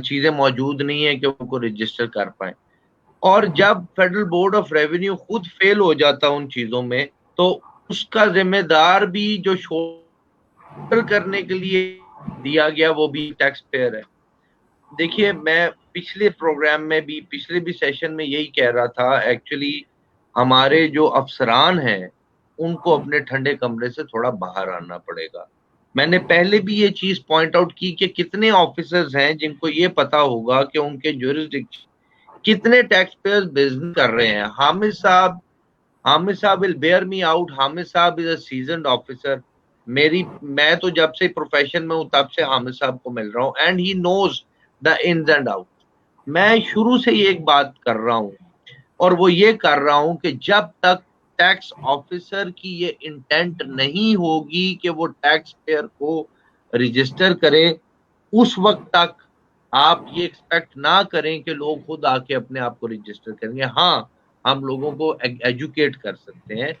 چیزیں موجود نہیں ہیں کہ ان کو رجسٹر کر پائیں. اور جب فیڈرل بورڈ آف ریونیو خود فیل ہو جاتا ان چیزوں میں تو اس کا ذمہ دار بھی جو شولڈر کرنے کے لیے دیا گیا وہ بھی ٹیکس پیئر ہے. دیکھیے میں پچھلے پروگرام میں بھی پچھلے بھی سیشن میں یہی کہہ رہا تھا, ایکچولی ہمارے جو افسران ہیں ان کو اپنے ٹھنڈے کمرے سے تھوڑا باہر آنا پڑے گا. میں نے پہلے بھی یہ چیز پوائنٹ آؤٹ کی کہ کتنے آفیسرز ہیں جن کو یہ پتا ہوگا کہ ان کے جورسڈکشن کتنے ٹیکس پیئرز بزنس کر رہے ہیں. حامد صاحب will bear me out. Hamid صاحب is a seasoned officer. میں تو جب سے پروفیشن میں ہوں تب سے حامد صاحب کو مل رہا ہوں and he knows the ins and outs. میں شروع سے یہ ایک بات کر رہا ہوں اور وہ یہ کر رہا ہوں کہ جب تک ٹیکس آفیسر کی یہ انٹینٹ نہیں ہوگی کہ وہ ٹیکس پیئر کو رجسٹر کرے اس وقت تک آپ یہ ایکسپیکٹ نہ کریں کہ لوگ خود آ کے اپنے آپ کو رجسٹر کریں گے. ہاں ہم لوگوں کو ایجوکیٹ کر سکتے ہیں,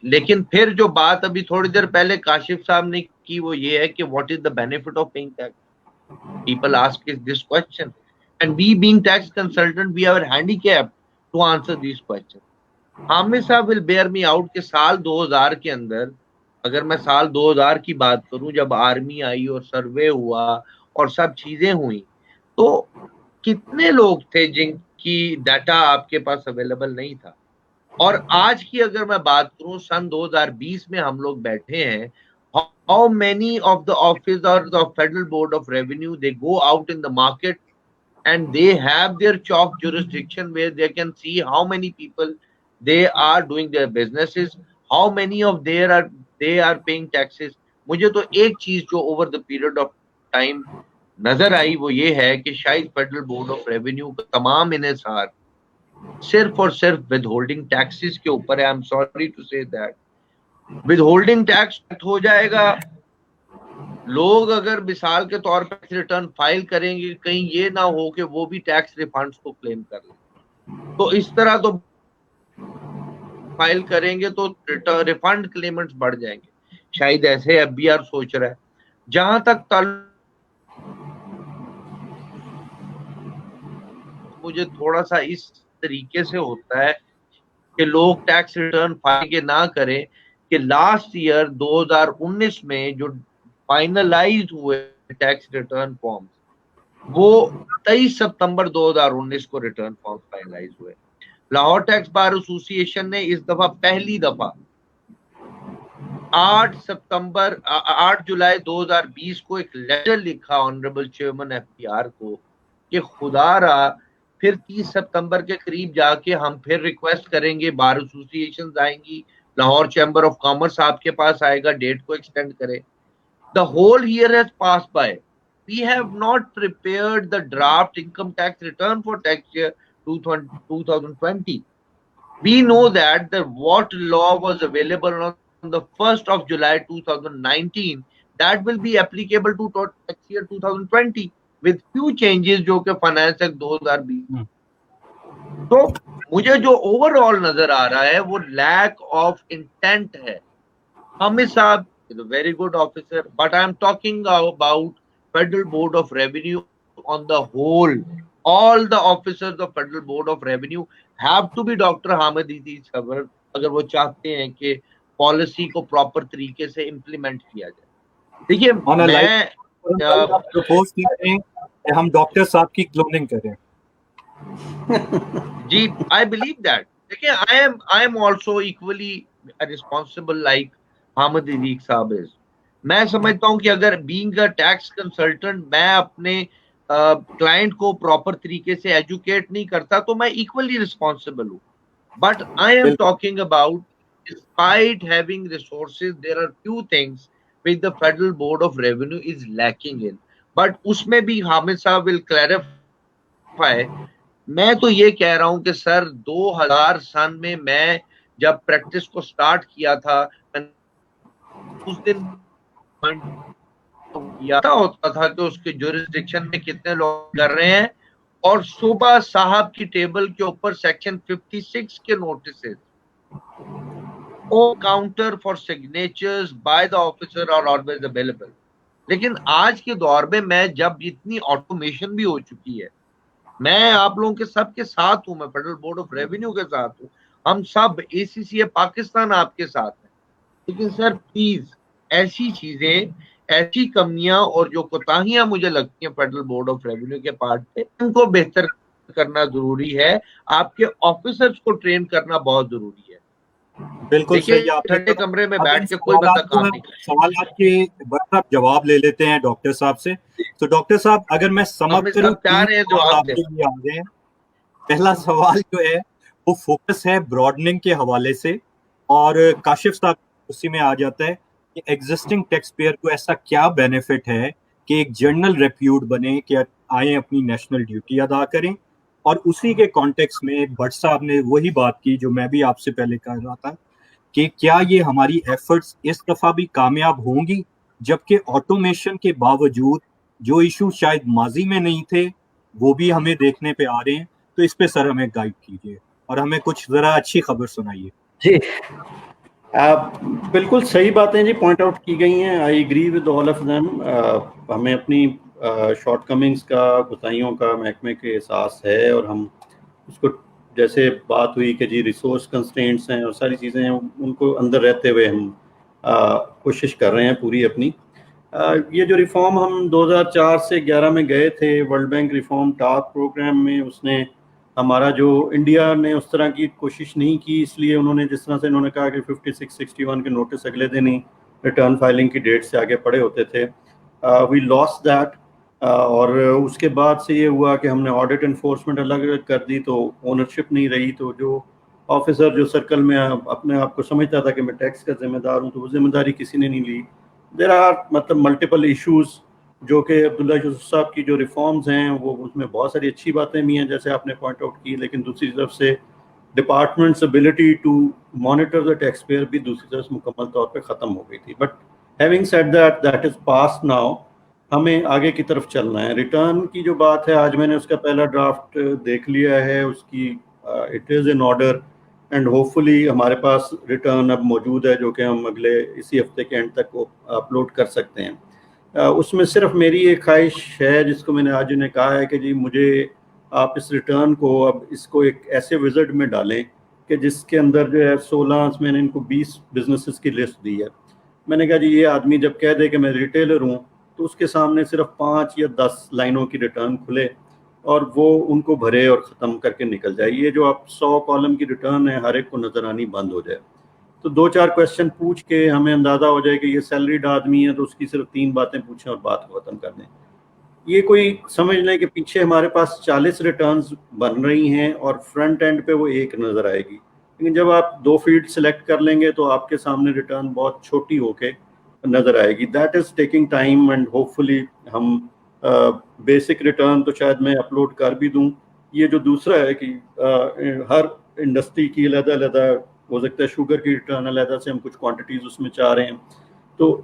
لیکن پھر جو بات ابھی تھوڑی دیر پہلے کاشف صاحب نے کی وہ یہ ہے کہ what is the benefit of paying tax. People ask this question and we being tax consultant we are handicapped to answer these questions. Hamid صاحب will bear me out کہ سال 2000 کے اندر اگر میں سال 2000 کی بات کروں جب آرمی آئی اور سروے ہوا اور سب چیزیں ہوئی تو کتنے لوگ تھے جن کی ڈیٹا آپ کے پاس اویلیبل نہیں تھا. اور آج کی اگر میں بات کروں سن 2020 میں ہم لوگ بیٹھے ہیں, how many of the officers of Federal Board of Revenue they go out in the market and they have their chalk jurisdiction where they can see how many people they are doing their businesses, how many of they are paying taxes. مجھے تو ایک چیز جو over the period of time نظر آئی وہ یہ ہے کہ شاید فیڈرل بورڈ آف ریونیو کا تمام انحصار صرف اور صرف ود ہولڈنگ ٹیکسز کے اوپر ہے. آئی ایم سوری ٹو سے دیٹ ود ہولڈنگ ٹیکس ہو جائے گا. لوگ اگر مثال کے طور پر ریٹرن فائل کریں گے, کہیں یہ نہ ہو کہ وہ بھی ٹیکس ریفنڈز کو کلیم کر لیں, تو اس طرح تو فائل کریں گے تو ریفنڈ کلیمنٹس بڑھ جائیں گے. شاید ایسے ایف بی آر سوچ رہا ہے. جہاں تک مجھے تھوڑا سا اس طریقے سے ہوتا ہے کہ لوگ ٹیکس ریٹرن فائل کے نہ کریں کہ لاسٹ ایئر 2019 میں جو فائنلائز ہوئے ٹیکس ریٹرن فارم وہ 23 سپتمبر 2019 کو ریٹرن فارم فائنلائز ہوئے. لاہور ٹیکس بار ایسوسی ایشن نے اس دفعہ پہلی دفعہ 8 جولائی 2020 کو ایک لیٹر لکھا honourable chairman F P R کو کہ خدا را پھر 30 ستمبر کے قریب جا کے ہم پھر ریکویسٹ کریں گے, بار ایسوسی ایشن آئیں گی, لاہور چیمبر آف کامرس آپ کے پاس آئے گا, ڈیٹ کو ایکسٹینڈ کرے. The whole year has passed by. We have not prepared the draft income tax return for tax year 2020. We know that what law was available on the 1st of July 2019 that will be applicable to tax year 2020 with few changes جو کہ finance act 2020. تو مجھے جو over all نظر آ رہا ہے وہ lack of intent ہے. حامد صاحب is a very good officer, but I am talking about Federal Board of Revenue on the whole. All the officers of Federal Board of Revenue have to be Dr. Hamid Idris اگر وہ چاہتے ہیں کہ policy کو proper طریقے سے implement کیا جائے. دیکھیے میں ہم ڈاکٹر صاحب کی کلوننگ کریں. جی I believe that. دیکھیے I am also equally responsible like Hamid عدیق صاحب. میں سمجھتا ہوں کہ اگر بینگ اے ٹیکس کنسلٹنٹ میں اپنے کلائنٹ کو پراپر طریقے سے ایجوکیٹ نہیں کرتا تو میں ایکولی رسپانسبل ہوں. But I am talking about despite having resources there are few things which the Federal Board of Revenue is lacking in. But اس میں بھی حامد صاحب ول کلیریفائی. میں تو یہ کہہ رہا ہوں کہ سر 2000 سن میں جب پریکٹس کو سٹارٹ کیا تھا اس دن ہوتا تھا کہ اس کے جورسڈکشن میں کتنے لوگ کر رہے ہیں, اور صبح صاحب کی ٹیبل کے اوپر سیکشن 56 کے notices counter for signatures by the officer are always available. لیکن آج کے دور میں جب اتنی آٹومیشن بھی ہو چکی ہے, میں آپ لوگوں کے ساتھ ہوں, میں فیڈرل بورڈ آف ریونیو کے ساتھ ہوں, ہم سب اے سی سی اے پاکستان آپ کے ساتھ ہیں. لیکن سر پلیز ایسی چیزیں, ایسی کمیاں اور جو کوتاہیاں مجھے لگتی ہیں فیڈرل بورڈ آف ریونیو کے پارٹ پہ, ان کو بہتر کرنا ضروری ہے. آپ کے آفیسرز کو ٹرین کرنا بہت ضروری ہے. بالکل صحیح. ٹھنڈے کمرے میں بیٹھ کے کوئی بندہ کام نہیں کرتا. سوالات کے بس آپ جواب لے لیتے ہیں ڈاکٹر صاحب سے. تو ڈاکٹر صاحب اگر میں سمجھ کروں پہلا سوال جو ہے وہ فوکس ہے براڈننگ کے حوالے سے, اور کاشف صاحب اسی میں آ جاتا ہے کہ ایگزسٹنگ ٹیکس پیئر کو ایسا کیا بینیفٹ ہے کہ ایک جنرل ریپیوٹ بنے کہ آئیں اپنی نیشنل ڈیوٹی ادا کریں. اور اسی کے کانٹیکس میں بٹ صاحب نے وہی بات کی جو میں بھی آپ سے پہلے کہہ رہا تھا کہ کیا یہ ہماری ایفرٹس اس دفعہ بھی کامیاب ہوں گی, جبکہ آٹومیشن کے باوجود جو ایشو شاید ماضی میں نہیں تھے وہ بھی ہمیں دیکھنے پہ آ رہے ہیں. تو اس پہ سر ہمیں گائیڈ کیجیے اور ہمیں کچھ ذرا اچھی خبر سنائیے. جی بالکل صحیح باتیں جی پوائنٹ آؤٹ کی گئی ہیں. I agree with all of them. ہمیں اپنی شارٹ کمنگز کا, کوتاہیوں کا محکمے کے احساس ہے, اور ہم اس کو جیسے بات ہوئی کہ جی ریسورس کنسٹرینٹس ہیں اور ساری چیزیں ہیں, ان کو اندر رہتے ہوئے ہم کوشش کر رہے ہیں پوری اپنی. یہ جو ریفارم ہم 2004 سے 11 میں گئے تھے World Bank reform task programme میں, اس نے ہمارا جو انڈیا نے اس طرح کی کوشش نہیں کی, اس لیے انہوں نے جس طرح سے انہوں نے کہا کہ 5661 کے نوٹس اگلے دن ہی ریٹرن فائلنگ کی ڈیٹ سے آگے پڑے ہوتے تھے. وی لاس دیٹ. اور اس کے بعد سے یہ ہوا کہ ہم نے آڈٹ انفورسمنٹ الگ کر دی, تو اونرشپ نہیں رہی. تو جو آفیسر جو سرکل میں اپنے آپ کو سمجھتا تھا کہ میں ٹیکس کا ذمہ دار ہوں, تو وہ ذمہ داری کسی نے نہیں لی. دیر آر مطلب ملٹیپل ایشوز جو کہ عبداللہ یوسف صاحب کی جو ریفارمز ہیں وہ اس میں بہت ساری اچھی باتیں بھی ہیں جیسے آپ نے پوائنٹ آؤٹ کی, لیکن دوسری طرف سے department's ability to monitor the taxpayer بھی دوسری طرف سے مکمل طور پہ ختم ہو گئی تھی. But having said that is past now, ہمیں آگے کی طرف چلنا ہے. ریٹرن کی جو بات ہے, آج میں نے اس کا پہلا ڈرافٹ دیکھ لیا ہے, اس کی it is in order and hopefully ہمارے پاس ریٹرن اب موجود ہے جو کہ ہم اگلے اسی ہفتے کے اینڈ تک وہ اپلوڈ کر سکتے ہیں. اس میں صرف میری ایک خواہش ہے جس کو میں نے آج انہیں کہا ہے کہ جی مجھے آپ اس ریٹرن کو اب اس کو ایک ایسے وزٹ میں ڈالیں کہ جس کے اندر جو ہے 16 میں نے ان کو 20 بزنسز کی لسٹ دی ہے. میں نے کہا جی یہ آدمی جب کہہ دے کہ میں ریٹیلر ہوں تو اس کے سامنے صرف 5 یا 10 لائنوں کی ریٹرن کھلے اور وہ ان کو بھرے اور ختم کر کے نکل جائے. یہ جو آپ 100 کالم کی ریٹرن ہے ہر ایک کو نظر آنی بند ہو جائے. تو 2-4 کویسچن پوچھ کے ہمیں اندازہ ہو جائے کہ یہ سیلریڈ آدمی ہے تو اس کی صرف 3 باتیں پوچھیں اور بات کو ختم کر دیں. یہ کوئی سمجھ لیں کہ پیچھے ہمارے پاس 40 ریٹرنز بن رہی ہیں اور فرنٹ اینڈ پہ وہ ایک نظر آئے گی, لیکن جب آپ 2 فیلڈ سلیکٹ کر لیں گے تو آپ کے سامنے ریٹرن بہت چھوٹی ہو کے نظر آئے گی. That is taking time and hopefully ہم بیسک ریٹرن تو شاید میں اپلوڈ کر بھی دوں. یہ جو دوسرا ہے کہ ہر انڈسٹری کی علیحدہ علیحدہ ہو سکتا ہے شوگر کی ریٹرن علیحدہ سے ہم کچھ کوانٹیٹیز اس میں چاہ رہے ہیں, تو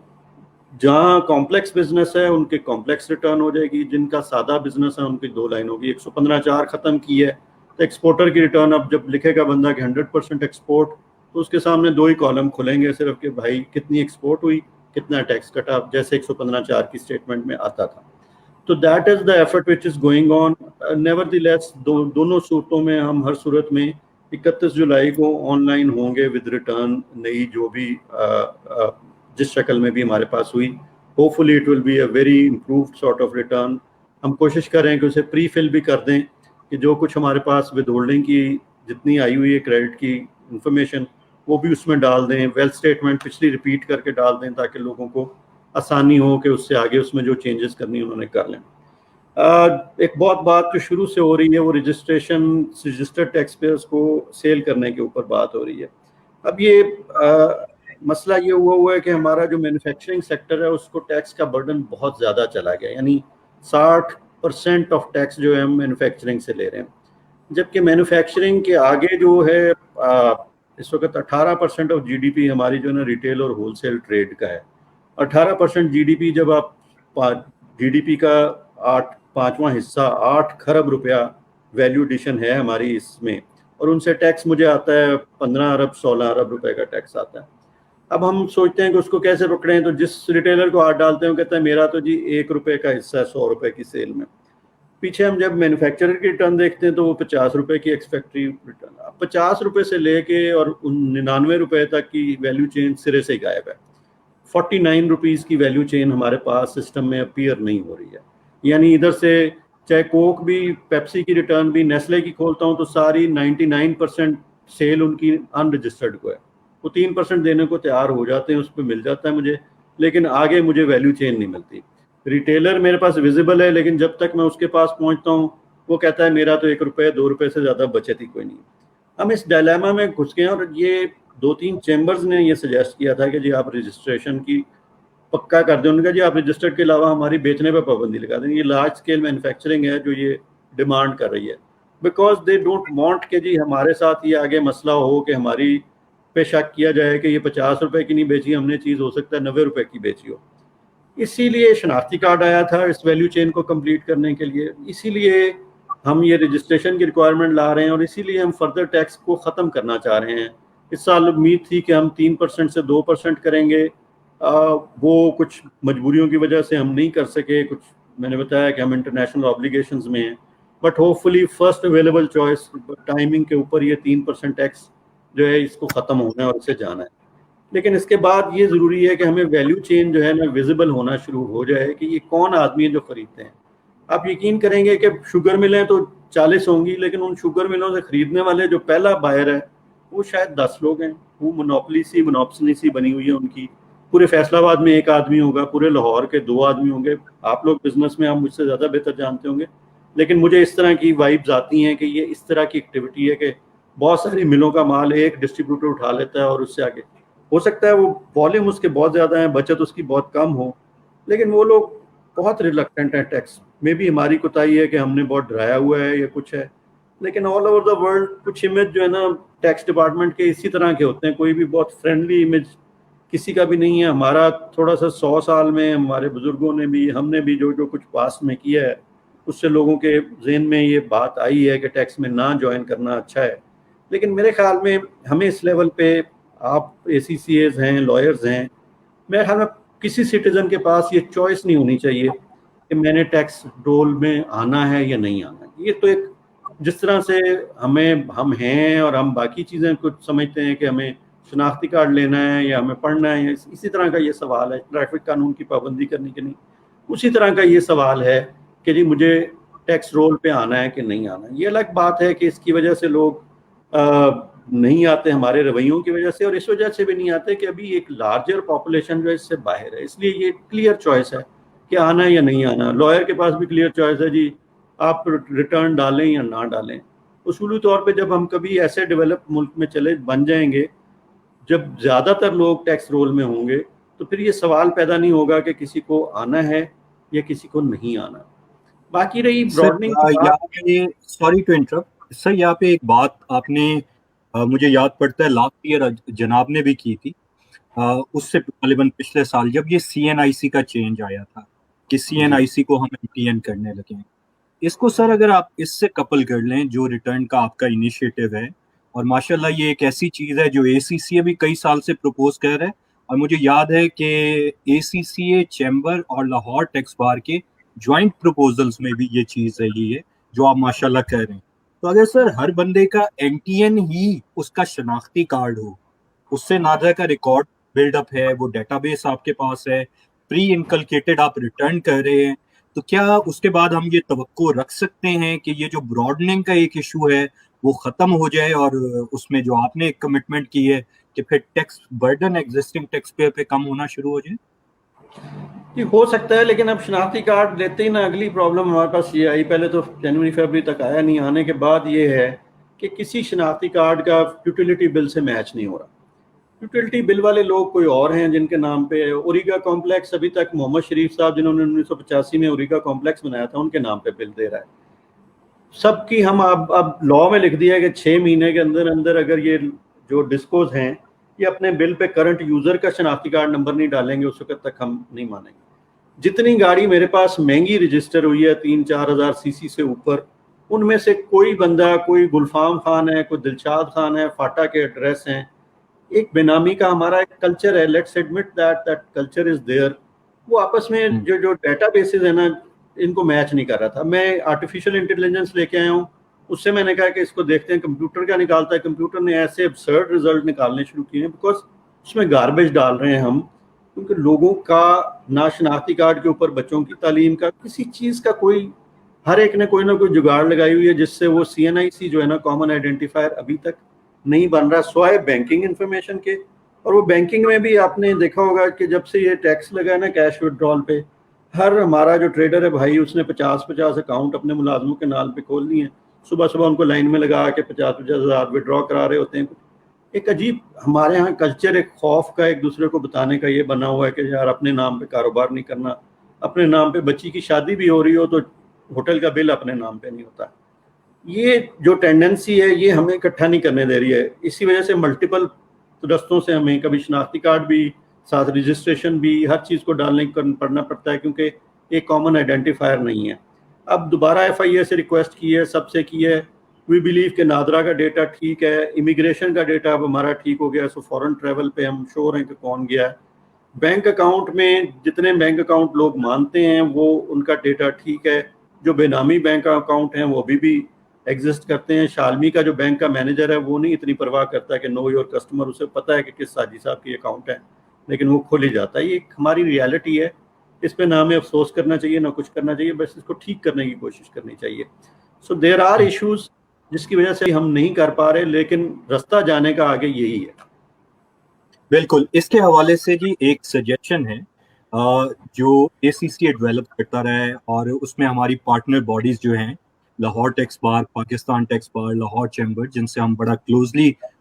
جہاں کمپلیکس بزنس ہے ان کے کمپلیکس ریٹرن ہو جائے گی, جن کا سادہ بزنس ہے ان کی 2 لائن ہوگی. 115(4) ختم کی ہے تو ایکسپورٹر کی ریٹرن اب جب لکھے گا بندہ کہ 100% ایکسپورٹ تو اس کے سامنے 2 ہی کالم کھلیں گے صرف کہ بھائی کتنی ایکسپورٹ ہوئی کتنا ٹیکس کٹا, جیسے 115(4) کی اسٹیٹمنٹ میں آتا تھا. تو that is the effort which is going on. Nevertheless دونوں صورتوں میں ہم ہر صورت میں 31 جولائی کو آن لائن ہوں گے ود ریٹرن نئی جو بھی جس شکل میں بھی ہمارے پاس ہوئی. Hopefully it will be a very improved sort of return. ہم کوشش کریں کہ اسے پری فل بھی کر دیں کہ جو کچھ ہمارے پاس ود ہولڈنگ کی جتنی آئی ہوئی ہے کریڈٹ کی انفارمیشن وہ بھی اس میں ڈال دیں. ویلتھ اسٹیٹمنٹ پچھلی ریپیٹ کر کے ڈال دیں تاکہ لوگوں کو آسانی ہو کہ اس سے آگے اس میں جو چینجز کرنی انہوں نے کر لیں. ایک بہت بات جو شروع سے ہو رہی ہے وہ رجسٹرڈ ٹیکس پیئرس کو سیل کرنے کے اوپر بات ہو رہی ہے. اب یہ مسئلہ یہ ہوا ہے کہ ہمارا جو مینوفیکچرنگ سیکٹر ہے اس کو ٹیکس کا برڈن بہت زیادہ چلا گیا, یعنی 60% آف ٹیکس جو ہے ہم مینوفیکچرنگ سے لے رہے ہیں, جبکہ مینوفیکچرنگ کے آگے جو ہے اس وقت 18% آف جی ڈی پی ہماری جو ہے نا ریٹیل اور ہول سیل ٹریڈ کا ہے. 18% جی ڈی پی جب آپ جی ڈی پی کا 5واں حصہ 8 کھرب روپیہ ویلیو ایڈیشن ہے ہماری اس میں, اور ان سے ٹیکس مجھے آتا ہے 15 ارب 16 ارب روپے کا ٹیکس آتا ہے. اب ہم سوچتے ہیں کہ اس کو کیسے پکڑیں, تو جس ریٹیلر کو ہاتھ ڈالتے ہیں وہ کہتا ہے میرا تو جی 1 روپے کا حصہ ہے 100 روپے کی سیل میں. پیچھے ہم جب مینوفیکچرر کی ریٹرن دیکھتے ہیں تو وہ 50 روپے کی ایکس فیکٹری ریٹرن, 50 روپے سے لے کے اور 99 روپے تک کی ویلیو چین سرے سے غائب ہے. 49 روپیز کی ویلیو چین ہمارے پاس سسٹم میں اپیئر نہیں ہو رہی ہے. یعنی ادھر سے چاہے کوک بھی پیپسی کی ریٹرن بھی نیسلے کی کھولتا ہوں تو ساری 99% سیل ان کی ان رجسٹرڈ کو ہے. وہ 3% دینے کو تیار ہو جاتے ہیں, اس پہ مل جاتا ہے مجھے, لیکن آگے مجھے ویلیو چین نہیں ملتی. ریٹیلر میرے پاس ویزیبل ہے لیکن جب تک میں اس کے پاس پہنچتا ہوں وہ کہتا ہے میرا تو 1 روپے 2 روپے سے زیادہ بچت ہی کوئی نہیں. ہم اس ڈائلیما میں گھس گئے ہیں, اور یہ 2-3 چیمبرز نے یہ سجیسٹ کیا تھا کہ جی آپ رجسٹریشن کی پکا کر دیں. ان کا جی آپ رجسٹرڈ کے علاوہ ہماری بیچنے پہ پابندی لگا دیں. یہ لارج اسکیل مینوفیکچرنگ ہے جو یہ ڈیمانڈ کر رہی ہے, بیکاز دے ڈونٹ وانٹ کہ جی ہمارے ساتھ یہ آگے مسئلہ ہو کہ ہماری پہ شک کیا جائے کہ یہ 50 روپے کی نہیں بیچی ہم نے چیز, ہو سکتا ہے 90 روپے کی بیچی ہو. اسی لیے شناختی کارڈ آیا تھا اس ویلیو چین کو کمپلیٹ کرنے کے لیے, اسی لیے ہم یہ رجسٹریشن کی ریکوائرمنٹ لا رہے ہیں, اور اسی لیے ہم فردر ٹیکس کو ختم کرنا چاہ رہے ہیں. اس سال امید تھی کہ ہم 3% سے 2% کریں گے, وہ کچھ مجبوریوں کی وجہ سے ہم نہیں کر سکے. کچھ میں نے بتایا کہ ہم انٹرنیشنل آبلیگیشنز میں ہیں, but hope fully first available choice timing کے اوپر یہ 3% ٹیکس جو ہے اس کو ختم ہونا ہے اور اسے جانا ہے. لیکن اس کے بعد یہ ضروری ہے کہ ہمیں ویلیو چین جو ہے نا ویزیبل ہونا شروع ہو جائے کہ یہ کون آدمی ہے جو خریدتے ہیں. آپ یقین کریں گے کہ شوگر ملیں تو 40 ہوں گی, لیکن ان شوگر ملوں سے خریدنے والے جو پہلا بائر ہے وہ شاید 10 لوگ ہیں. وہ منوپسنی سی بنی ہوئی ہے ان کی. پورے فیصل آباد میں 1 آدمی ہوگا, پورے لاہور کے 2 آدمی ہوں گے. آپ لوگ بزنس میں آپ مجھ سے زیادہ بہتر جانتے ہوں گے, لیکن مجھے اس طرح کی وائبز آتی ہیں کہ یہ اس طرح کی ایکٹیویٹی ہے کہ بہت ساری ملوں کا مال ایک ڈسٹریبیوٹر اٹھا لیتا ہے اور اس سے آگے ہو سکتا ہے وہ والیوم اس کے بہت زیادہ ہیں, بچت اس کی بہت کم ہو, لیکن وہ لوگ بہت ریلکٹنٹ ہیں ٹیکس میں بھی. ہماری کوتاہی ہے کہ ہم نے بہت ڈرایا ہوا ہے یا کچھ ہے, لیکن آل اوور دا ورلڈ کچھ امیج جو ہے نا ٹیکس ڈپارٹمنٹ کے اسی طرح کے ہوتے ہیں, کوئی بھی بہت فرینڈلی امیج کسی کا بھی نہیں ہے. ہمارا تھوڑا سا 100 سال میں ہمارے بزرگوں نے بھی, ہم نے بھی جو کچھ پاسٹ میں کیا ہے اس سے لوگوں کے ذہن میں یہ بات آئی ہے کہ ٹیکس میں نہ جوائن کرنا اچھا ہے. لیکن میرے خیال میں ہمیں اس لیول پہ, آپ ACCAs ہیں, لائرز ہیں, میرے خیال میں کسی سٹیزن کے پاس یہ چوائس نہیں ہونی چاہیے کہ میں نے ٹیکس رول میں آنا ہے یا نہیں آنا. یہ تو ایک جس طرح سے ہم ہیں اور ہم باقی چیزیں کچھ سمجھتے ہیں کہ ہمیں شناختی کارڈ لینا ہے یا ہمیں پڑھنا ہے, اسی طرح کا یہ سوال ہے ٹریفک قانون کی پابندی کرنی کہ نہیں, اسی طرح کا یہ سوال ہے کہ جی مجھے ٹیکس رول پہ آنا ہے کہ نہیں آنا. یہ الگ بات ہے کہ اس کی وجہ سے لوگ نہیں آتے ہمارے رویوں کی وجہ سے, اور اس وجہ سے بھی نہیں آتے کہ ابھی ایک لارجر پاپولیشن جو ہے اس سے باہر ہے. اس لیے یہ کلیئر چوائس ہے کہ آنا ہے یا نہیں آنا. لائر کے پاس بھی کلیئر چوائس ہے, جی آپ ریٹرن ڈالیں یا نہ ڈالیں. اصولی طور پہ جب ہم کبھی ایسے ڈیولپ ملک میں بن جائیں گے جب زیادہ تر لوگ ٹیکس رول میں ہوں گے, تو پھر یہ سوال پیدا نہیں ہوگا کہ کسی کو آنا ہے یا کسی کو نہیں آنا. باقی رہی براڈننگ کی بات, سوری ٹو انٹرپٹ سر, یہاں پہ ایک بات آپ نے مجھے یاد پڑتا ہے لاسٹ ایئر جناب نے بھی کی تھی, اس سے غالباً پچھلے سال جب یہ CNIC کا چینج آیا تھا کہ CNIC کو ہم MTN کرنے لگے ہیں. اس کو سر اگر آپ اس سے کپل کر لیں جو ریٹرن کا آپ کا انیشیٹو ہے, اور ماشاءاللہ یہ ایک ایسی چیز ہے جو ACCA بھی کئی سال سے پروپوز کر رہا ہے, اور مجھے یاد ہے کہ ACCA چیمبر اور لاہور ٹیکس بار کے جوائنٹ پروپوزلز میں بھی یہ چیز رہی ہے جو آپ ماشاءاللہ کہہ رہے ہیں. تو اگر سر ہر بندے کا MTN ہی اس کا شناختی کارڈ ہو, اس سے نادرا کا ریکارڈ بلڈ اپ ہے, وہ ڈیٹا بیس آپ کے پاس ہے, پری انکلکیٹڈ آپ ریٹرن کر رہے ہیں, تو کیا اس کے بعد ہم یہ توقع رکھ سکتے ہیں کہ یہ جو براڈننگ کا ایک ایشو ہے وہ ختم ہو جائے, اور اس میں جو آپ نے ایک کمٹمنٹ کی ہے کہ پھر tax burden existing taxpayer پہ کم ہونا شروع ہو جائے؟ جی ہو سکتا ہے, لیکن اب شناختی کارڈ لیتے ہی نا اگلی پرابلم ہمارے پاس یہ آئی. پہلے تو جنوری فیبری تک آیا نہیں, آنے کے بعد یہ ہے کہ کسی شناختی کارڈ کا یوٹیلیٹی بل سے میچ نہیں ہو رہا. یوٹیلیٹی بل والے لوگ کوئی اور ہیں جن کے نام پہ اوریگا کمپلیکس, ابھی تک محمد شریف صاحب جنہوں نے 1985 میں اوریگا کمپلیکس بنایا تھا ان کے نام پہ بل دے رہا ہے. سب کی ہم اب لا میں لکھ دیا ہے کہ 6 مہینے کے اندر اندر اگر یہ جو ڈسکوز ہیں یہ اپنے بل پہ کرنٹ یوزر کا شناختی کارڈ نمبر نہیں ڈالیں گے اس وقت تک ہم نہیں مانیں گے. جتنی گاڑی میرے پاس مہنگی رجسٹر ہوئی ہے 3-4 ہزار CC سے اوپر, ان میں سے کوئی بندہ, کوئی گلفام خان ہے, کوئی دلشاد خان ہے, فاٹا کے ایڈریس ہیں, ایک بے نامی کا ہمارا ایک کلچر ہے, let's admit that culture is there. وہ آپس میں جو ڈیٹا بیسز ہیں نا ان کو میچ نہیں کر رہا تھا. میں آرٹیفیشیل انٹیلیجنس لے کے آیا ہوں, اس سے میں نے کہا کہ اس کو دیکھتے ہیں کمپیوٹر کیا نکالتا ہے. کمپیوٹر نے ایسے ابسرڈ رزلٹ نکالنے شروع کیے ہیں بیکاز اس میں گاربیج ڈال رہے ہیں ہم, کیونکہ لوگوں کا نہ شناختی کارڈ کے اوپر بچوں کی تعلیم کا کسی چیز کا کوئی, ہر ایک نے کوئی نہ کوئی جگاڑ لگائی ہوئی ہے جس سے وہ CNIC جو ہے نا کامن آئیڈینٹیفائر ابھی تک نہیں بن رہا سوائے بینکنگ انفارمیشن کے. اور وہ بینکنگ میں بھی آپ نے دیکھا ہوگا کہ جب سے یہ ٹیکس لگا ہے نا کیش وڈرال پہ, ہر ہمارا جو ٹریڈر ہے بھائی اس نے 50 اکاؤنٹ اپنے ملازموں کے نام پہ کھول لیے ہیں. صبح ان کو لائن میں لگا کے 50 ہزار وڈرا کرا رہے ہوتے ہیں. ایک عجیب ہمارے ہاں کلچر, ایک خوف کا, ایک دوسرے کو بتانے کا یہ بنا ہوا ہے کہ یار اپنے نام پہ کاروبار نہیں کرنا, اپنے نام پہ بچی کی شادی بھی ہو رہی ہو تو ہوٹل کا بل اپنے نام پہ نہیں ہوتا. یہ جو ٹینڈنسی ہے یہ ہمیں اکٹھا نہیں کرنے دے رہی ہے. اسی وجہ سے ملٹیپل رستوں سے ہمیں کبھی شناختی کارڈ بھی ساتھ رجسٹریشن بھی ہر چیز کو ڈالنے پڑنا پڑتا ہے کیونکہ ایک کامن آئیڈینٹیفائر نہیں ہے. اب دوبارہ FIA سے ریکویسٹ کی ہے, سب سے کی ہے. وی بلیو کہ نادرا کا ڈیٹا ٹھیک ہے, امیگریشن کا ڈیٹا اب ہمارا ٹھیک ہو گیا, سو فورن ٹریول پہ ہم شور ہیں کہ کون گیا ہے. بینک اکاؤنٹ میں جتنے بینک اکاؤنٹ لوگ مانتے ہیں وہ ان کا ڈیٹا ٹھیک ہے. جو بے نامی بینک اکاؤنٹ ہیں وہ ابھی بھی ایگزسٹ کرتے ہیں. شالمی کا جو بینک کا مینیجر ہے وہ نہیں اتنی پرواہ کرتا کہ نو یور کسٹمر, اسے پتہ ہے کہ کس ساجی صاحب کی اکاؤنٹ ہے, لیکن وہ کھول ہی جاتا ہے. یہ ہماری ریالٹی ہے, اس پہ نہ ہمیں افسوس کرنا چاہیے نہ کچھ کرنا چاہیے, بس اس کو ٹھیک کرنے کی کوشش کرنی چاہیے. سو دیر آر ایشوز جس کی وجہ سے ہم نہیں کر پا رہے, لیکن رستہ جانے کا آگے یہی ہے. بالکل. اس کے حوالے سے جی ایک سجیشن ہے جو ACCA ڈیولپ کرتا رہا ہے, اور اس میں ہماری پارٹنر باڈیز جو ہیں لاہور ٹیکس بار, پاکستان ٹیکس بار, لاہور چیمبر, جن سے ہم بڑا closely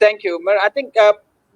Thank you, Umar. I think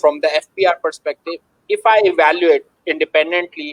from the FPR perspective, if I evaluate independently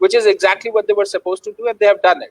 which is exactly what they were supposed to do and they have done it.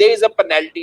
there is a penalty.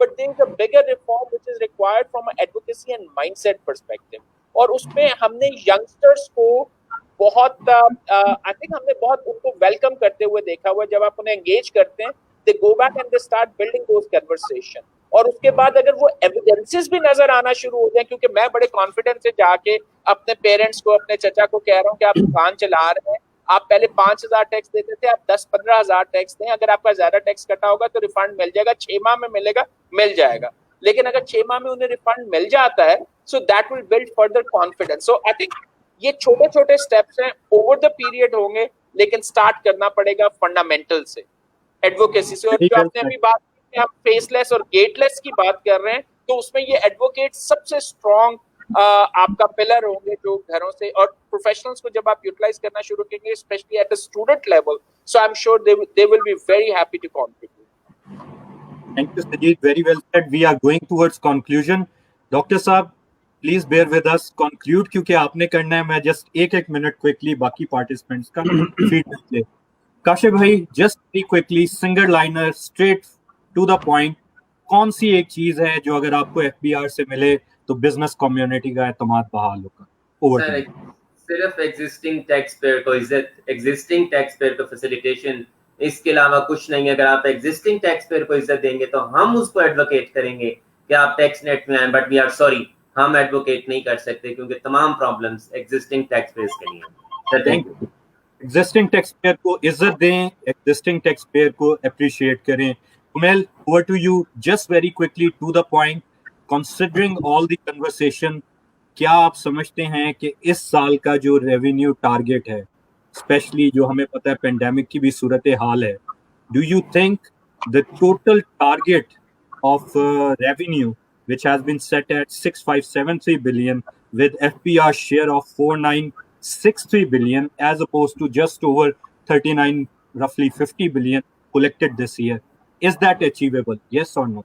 but there is a bigger reform which is required from an advocacy and mindset perspective. اور اس میں ہم نے youngsters کو بہت I think ہم نے بہت ان کو ویلکم کرتے ہوئے دیکھا ہوا ہے. جب آپ انہیں انگیج کرتے ہیں they go back and they start building those conversation, اور اس کے بعد اگر وہ ایویڈنسز بھی نظر آنا شروع ہو جائیں, کیونکہ میں بڑے کانفیڈنس سے جا کے اپنے پیرنٹس کو, اپنے چچا کو کہہ رہا ہوں کہ آپ دکان چلا رہے ہیں, آپ پہلے 5,000 ٹیکس دیتے تھے, آپ 10-15,000 ٹیکس دیں, اگر آپ کا زیادہ ٹیکس کٹا ہوگا تو ریفنڈ مل جائے گا, 6 ماہ میں ملے گا, مل جائے گا. لیکن اگر 6 ماہ میں انہیں ریفنڈ مل جاتا ہے, so that will build further confidence. So I think یہ چھوٹے چھوٹے اسٹیپس ہیں, اوور دا پیریڈ ہوں گے, لیکن اسٹارٹ کرنا پڑے گا فنڈامنٹل سے, ایڈوکیسی سے. اور جو آپ نے ابھی بات کی کہ ہم فیس لیس اور گیٹ لیس کی بات کر رہے ہیں, تو اس میں یہ ایڈوکیٹ سب سے اسٹرانگ آپ کا پلر ہوں گے جو گھروں سے, اور پروفیشنلز کو جب آپ یوٹیلائز کرنا شروع کریں گے especially at a student level, so I am sure they will be very happy to contribute. Thank you, Sajid. Very well said. We are going towards conclusion. Dr. Saab, please bear with us. Conclude کیونکہ آپ نے کرنا ہے. میں just ایک minute quickly باقی participants کا feedback لے. کاشف بھائی, just very quickly, single liner, straight to the point, کون سی ایک چیز ہے جو اگر آپ کو ایف بی آر سے ملے تو بزنس کمیونٹی کا اعتماد بحال ہوگا؟ Over to you. صرف ایگزسٹنگ ٹیکس پیئر کو عزت, ایگزسٹنگ ٹیکس پیئر کو فیسیلیٹیشن, اس کے علاوہ کچھ نہیں. اگر آپ ایگزسٹنگ ٹیکس پیئر کو عزت دیں گے تو ہم اس کو ایڈوکیٹ کریں گے کہ آپ ٹیکس نیٹ میں آئیں, بٹ وی آر سوری, ہم ایڈوکیٹ نہیں کر سکتے کیونکہ تمام پرابلمس ایگزسٹنگ ٹیکس پیئرز کے لیے ہیں. Thank you. Existing taxpayer کو عزت دیں, ایگزسٹنگ ٹیکس پیئر کو اپریشیٹ کریں. Kumail, over to you. Just very quickly to the point. Considering all the conversation, کیا آپ سمجھتے ہیں کہ اس سال کا جو ریونیو ٹارگیٹ ہے, اسپیشلی جو ہمیں پتہ ہے پینڈیمک کی بھی صورتحال ہے, do you think the total target of revenue which has been set at 6573 billion with FPR share of 4963 billion as opposed to just over 39 roughly 50 billion collected this year, is that achievable, yes or no?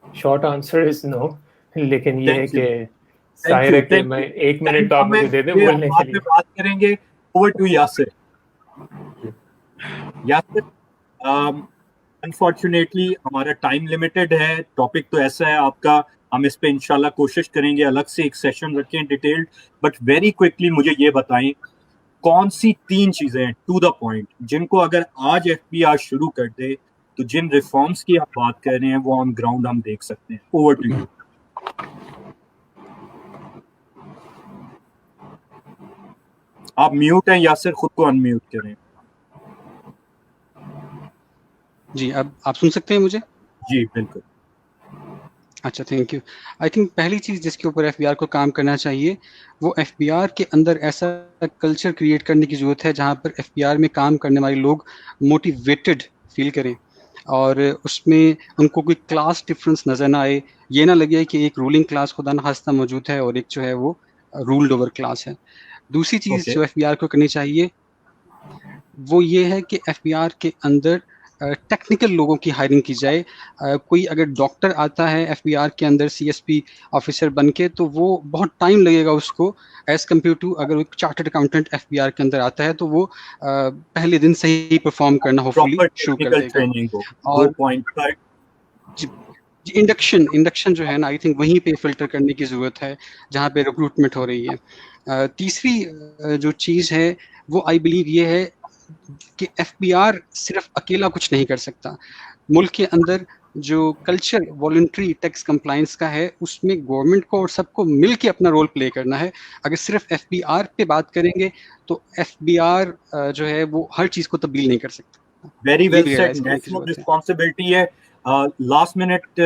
Short answer is no. لیکن یہ ہے کہ ظاہر ہے کہ میں 1 minute تو آپ مجھے دے دیں بولنے کے لیے. بات کریں گے. Over to Yasir. Yasir, unfortunately ہمارا ٹائم لمیٹڈ ہے, ٹاپک تو ایسا ہے آپ کا, ہم اس پہ انشاءاللہ کوشش کریں گے الگ سے ایک سیشن رکھیں ڈیٹیلڈ, بٹ ویری کوئکلی مجھے یہ بتائیں کون سی 3 چیزیں ٹو دا پوائنٹ جن کو اگر آج ایف بی آر شروع کر دے تو جن ریفارمز کی آپ بات کر رہے ہیں وہ آن گراؤنڈ ہم دیکھ سکتے ہیں. Over to you. آپ میوٹ ہیں یاسر, خود کو ان میوٹ کریں. جی اب آپ سن سکتے ہیں مجھے؟ جی بالکل. اچھا, تھینک یو. آئی تھنک پہلی چیز جس کے اوپر ایف بی آر کو کام کرنا چاہیے وہ ایف بی آر کے اندر ایسا کلچر کریٹ کرنے کی ضرورت ہے جہاں پر ایف بی آر میں کام کرنے والے لوگ موٹیویٹڈ فیل کریں, اور اس میں ان کو کوئی کلاس ڈفرینس نظر نہ آئے. یہ نہ لگے کہ ایک رولنگ کلاس خدا نخواستہ موجود ہے اور ایک جو ہے وہ رولڈ اوور کلاس ہے. دوسری چیز جو ایف بی آر کو کرنی چاہیے وہ یہ ہے کہ ایف بی آر کے اندر ٹیکنیکل لوگوں کی ہائرنگ کی جائے. کوئی اگر ڈاکٹر آتا ہے ایف بی آر کے اندر سی ایس پی آفیسر بن کے تو وہ بہت ٹائم لگے گا اس کو ایز کمپیئر ٹو اگر ایک chartered accountant F B R کے اندر آتا ہے تو وہ پہلے دن سے ہی پرفارم کرنا ہوپفلی شروع کر دے گا. اور انڈکشن جو ہے نا, آئی تھنک وہیں پہ فلٹر کرنے کی ضرورت ہے جہاں پہ ریکروٹمنٹ ہو رہی ہے. تیسری جو چیز ہے وہ آئی بلیو یہ ہے کہ ایف بی آر صرف اکیلا کچھ نہیں کر سکتا. ملک کے اندر جو کلچر والنٹری ٹیکس کمپلائنس کا ہے اس میں گورنمنٹ کو اور سب کو مل کے اپنا رول پلے کرنا ہے. اگر صرف ایف بی آر پہ بات کریں گے تو ایف بی آر جو ہے وہ ہر چیز کو تبدیل نہیں کر سکتا. Very well said. National responsibility ہے. Last minute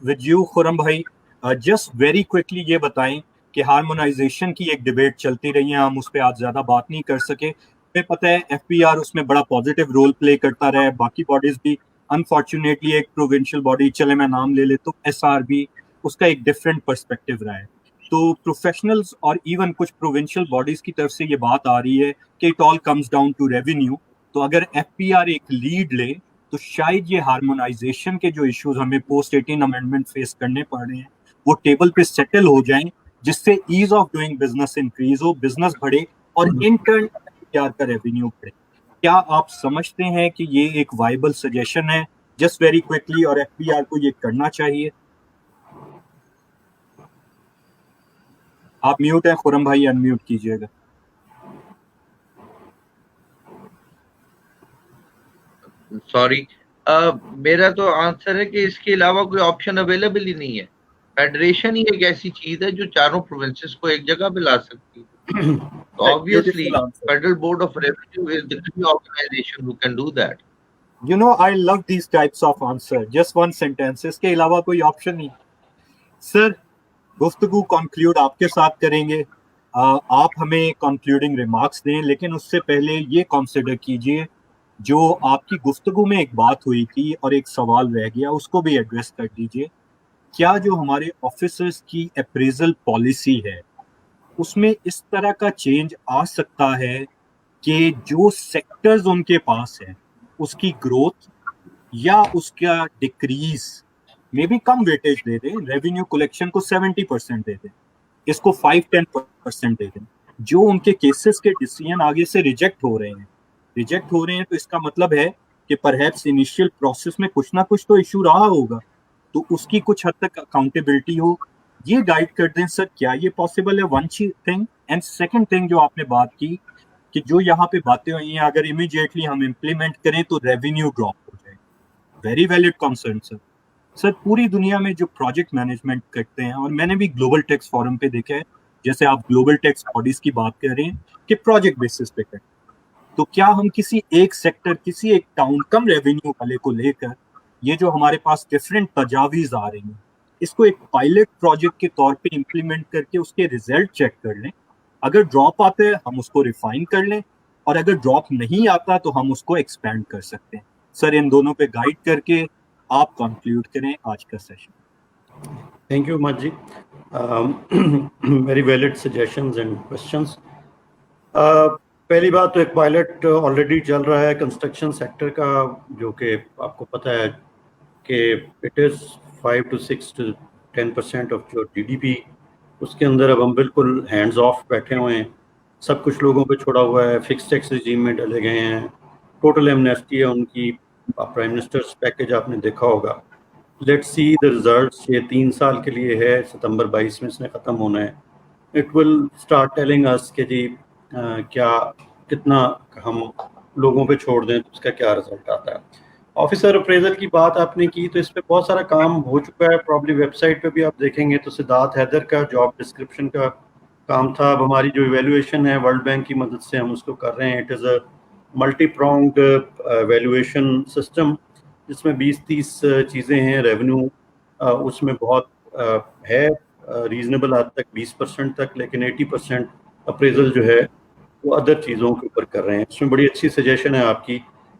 with you Khurram بھائی, جسٹ ویری کوئکلی یہ بتائیں کہ ہارمونائزیشن کی ایک ڈبیٹ چلتی رہی ہے, ہم اس پہ آج زیادہ بات نہیں کر سکے. ہمیں پتہ ہے ایف پی آر اس میں بڑا پازیٹیو رول پلے کرتا رہا ہے, باقی باڈیز بھی. انفارچونیٹلی ایک پروونشل باڈی, چلے میں نام لے لے تو ایس آر بھی, اس کا ایک ڈفرینٹ پرسپیکٹو رہا ہے. تو پروفیشنلز اور ایون کچھ پروونشل باڈیز کی طرف سے یہ بات آ رہی ہے کہ it all comes down to revenue. تو اگر ایف پی آر ایک لیڈ لے تو شاید یہ ہارمونائزیشن کے جو ایشوز ہمیں پوسٹ 18 امینڈمنٹ فیس کرنے پڑ رہے ہیں وہ ٹیبل پہ سیٹل ہو جائیں, جس سے as of doing business increase who, business بڑھے اور انٹرن ایف پی آر کا ریونیو بڑھے. کیا آپ سمجھتے ہیں کہ یہ ایک وائبل سجیشن ہے جسٹ ویری کوئکلی, اور ایف پی آر کو یہ کرنا چاہیے؟ آپ میوٹ ہیں خرم بھائی, انمیوٹ کیجیے گا. سوری, میرا تو آنسر ہے کہ اس کے علاوہ کوئی آپشن اویلیبل ہی نہیں ہے. فیڈریشن ہی ایک ایسی چیز ہے جو چاروں پروونسز کو ایک جگہ پہ لا سکتی ہے. تو obviously Federal Board of Revenue is the key organization who can do that. You know, I love these types of answer. Just one sentence. اس کے علاوہ کوئی آپشن نہیں. سر, گفتگو کنکلیوڈ آپ کے ساتھ کریں گے. آپ ہمیں کنکلوڈنگ ریمارکس دیں, لیکن اس سے پہلے یہ کنسیڈر کیجئے جو آپ کی گفتگو میں ایک بات ہوئی تھی اور ایک سوال رہ گیا, اس کو بھی ایڈریس کر دیجئے. کیا جو ہمارے آفیسرز کی اپریزل پالیسی ہے اس میں اس طرح کا چینج آ سکتا ہے کہ جو سیکٹرز ان کے پاس ہیں اس کی گروتھ یا اس کا ڈکریز میں بھی کم ویٹیج دے دیں, ریونیو کلیکشن کو 70% دے دیں, اس کو 5-10% دے دیں. جو ان کے کیسز کے ڈیسیژن آگے سے ریجیکٹ ہو رہے ہیں تو اس کا مطلب ہے کہ پرہیپس انیشیل پروسیس میں کچھ نہ کچھ تو ایشو رہا ہوگا, تو اس کی کچھ حد تک اکاؤنٹیبلٹی ہو, یہ گائیڈ کر دیں. سر کیا یہ پاسبل ہے؟ One thing. And second thing جو آپ نے بات کی کہ جو یہاں پہ باتیں ہوئی ہیں اگر امیڈیٹلی ہم امپلیمنٹ کریں تو ریونیو ڈراپ ہو جائے. ویری ویلڈ کنسرن سر. سر پوری دنیا میں جو پروجیکٹ مینجمنٹ کرتے ہیں, اور میں نے بھی گلوبل ٹیکس فورم پہ دیکھا ہے, جیسے آپ گلوبل ٹیکس باڈیز کی بات کر رہے ہیں کہ پروجیکٹ بیسس پہ کریں, تو کیا ہم کسی ایک سیکٹر, کسی ایک ٹاؤن کم ریونیو والے کو لے کر یہ جو ہمارے پاس ڈفرینٹ تجاویز آ رہی ہیں اس کو ایک پائلٹ پروجیکٹ کے طور پہ امپلیمنٹ کر کے اس کے ریزلٹ چیک کر لیں؟ اگر ڈراپ آتے ہیں ہم اس کو ریفائن کر لیں, اور اگر ڈراپ نہیں آتا تو ہم اس کو ایکسپینڈ کر سکتے ہیں. سر ان دونوں پہ گائیڈ کر کے آپ کنکلیوڈ کریں آج کا سیشن. تھینک یو مت جی, very valid suggestions and questions. پہلی بات تو ایک پائلٹ آلریڈی چل رہا ہے کنسٹرکشن سیکٹر کا, جو کہ آپ کو پتہ ہے کہ it is 5 to 6 to 10% of جو GDP. اس کے اندر اب ہم بالکل ہینڈز آف بیٹھے ہوئے ہیں, سب کچھ لوگوں پہ چھوڑا ہوا ہے, فکس ٹیکس رجیم میں ڈلے گئے ہیں, ٹوٹل ایمنیسٹی ہے ان کی. پرائم منسٹرز پیکیج آپ نے دیکھا ہوگا. Let see the results. یہ 3 سال کے لیے ہے, ستمبر 22 میں اس نے ختم ہونا ہے. It will start telling us کہ جی کیا کتنا ہم لوگوں پہ چھوڑ دیں تو اس کا کیا رزلٹ آتا ہے. آفیسر اپریزل کی بات آپ نے کی تو اس پہ بہت سارا کام ہو چکا ہے. پرابلی ویب سائٹ پہ بھی آپ دیکھیں گے تو سدھارتھ حیدر کا جاب ڈسکرپشن کا کام تھا. اب ہماری جو ایویلویشن ہے ورلڈ بینک کی مدد سے ہم اس کو کر رہے ہیں. It is a multi pronged evaluation system جس میں 20-30 چیزیں ہیں. ریونیو اس میں بہت ہے ریزنیبل حد تک 20% تک, لیکن 80% اپریزل جو ہے وہ ادر چیزوں کے اوپر کر رہے ہیں. اس میں بڑی اچھی سجیشن ہے آپ کی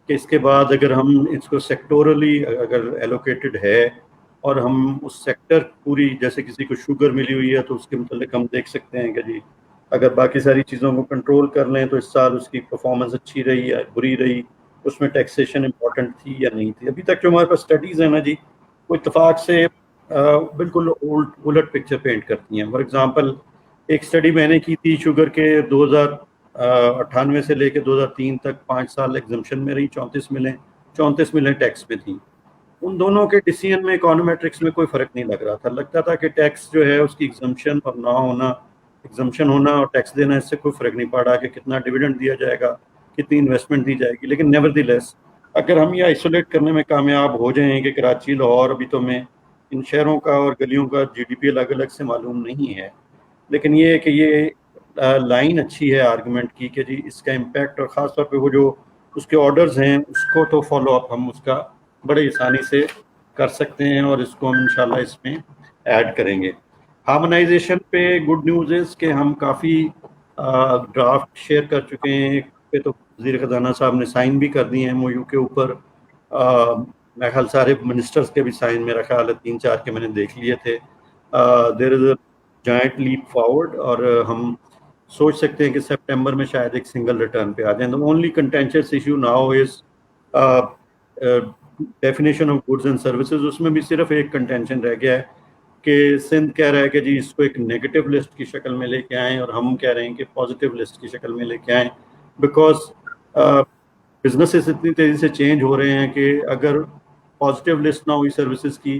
کہ اس کے بعد اگر ہم اس کو سیکٹورلی اگر ایلوکیٹڈ ہے اور ہم اس سیکٹر پوری, جیسے کسی کو شوگر ملی ہوئی ہے تو اس کے متعلق ہم دیکھ سکتے ہیں کہ جی اگر باقی ساری چیزوں کو کنٹرول کر لیں تو اس سال اس کی پرفارمنس اچھی رہی یا بری رہی, اس میں ٹیکسیشن امپورٹنٹ تھی یا نہیں تھی. ابھی تک جو ہمارے پاس اسٹڈیز ہیں نا جی, وہ اتفاق سے بالکل الٹ پکچر پینٹ کرتی ہیں. فار ایگزامپل ایک اسٹڈی میں نے کی تھی شوگر کے 2098 سے لے کے 2003 تک 5 سال ایگزمپشن میں رہی, 34 ملیں ٹیکس میں تھیں. ان دونوں کے ڈیسیژن میں اکانومیٹرکس میں کوئی فرق نہیں لگ رہا تھا. لگتا تھا کہ ٹیکس جو ہے اس کی ایگزمپشن اور نہ ہونا, ایگزمپشن ہونا اور ٹیکس دینا, اس سے کوئی فرق نہیں پڑا کہ کتنا ڈویڈنڈ دیا جائے گا, کتنی انویسٹمنٹ دی جائے گی. لیکن نیور دی لیس اگر ہم یہ آئسولیٹ کرنے میں کامیاب ہو جائیں کہ کراچی, لاہور, ابھی تو میں ان شہروں کا اور گلیوں کا GDP الگ الگ سے معلوم نہیں ہے, لیکن یہ ہے کہ یہ لائن اچھی ہے آرگومنٹ کی کہ جی اس کا امپیکٹ, اور خاص طور پہ وہ جو اس کے آرڈرز ہیں اس کو تو فالو اپ ہم اس کا بڑے آسانی سے کر سکتے ہیں, اور اس کو ہم انشاءاللہ اس میں ایڈ کریں گے. ہارمونائزیشن پہ گڈ نیوز از کہ ہم کافی ڈرافٹ شیئر کر چکے ہیں. ایک پہ تو وزیر خزانہ صاحب نے سائن بھی کر دی ہیں MOU کے اوپر. میرا خیال سارے منسٹرز کے بھی سائن میرا خیال ہے 3-4 کے میں نے دیکھ لیے تھے. دیر از اے جائنٹ لیپ فارورڈ, اور ہم سوچ سکتے ہیں کہ سپٹمبر میں شاید ایک سنگل ریٹرن پہ آ جائیں. The only contentious issue now is definition of goods and services. اس میں بھی صرف ایک کنٹینشن رہ گیا ہے کہ سندھ کہہ رہا ہے کہ جی اس کو ایک نیگیٹو لسٹ کی شکل میں لے کے آئیں, اور ہم کہہ رہے ہیں کہ پازیٹیو لسٹ کی شکل میں لے کے آئیں, بیکاز بزنسز اتنی تیزی سے چینج ہو رہے ہیں کہ اگر پازیٹیو لسٹ نہ ہوئی سروسز کی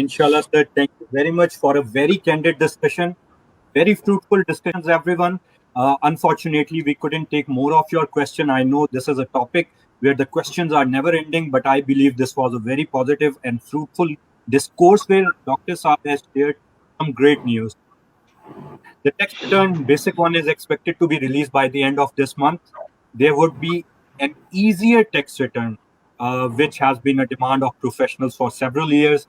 Inshallah, sir. Thank you very much for a very candid discussion, very fruitful discussions, everyone. Unfortunately, we couldn't take more of your question. I know this is a topic where the questions are never ending, but I believe this was a very positive and fruitful discourse where Dr. Saab has shared some great news. The tax return basic one is expected to be released by the end of this month. There would be an easier tax return, which has been a demand of professionals for several years.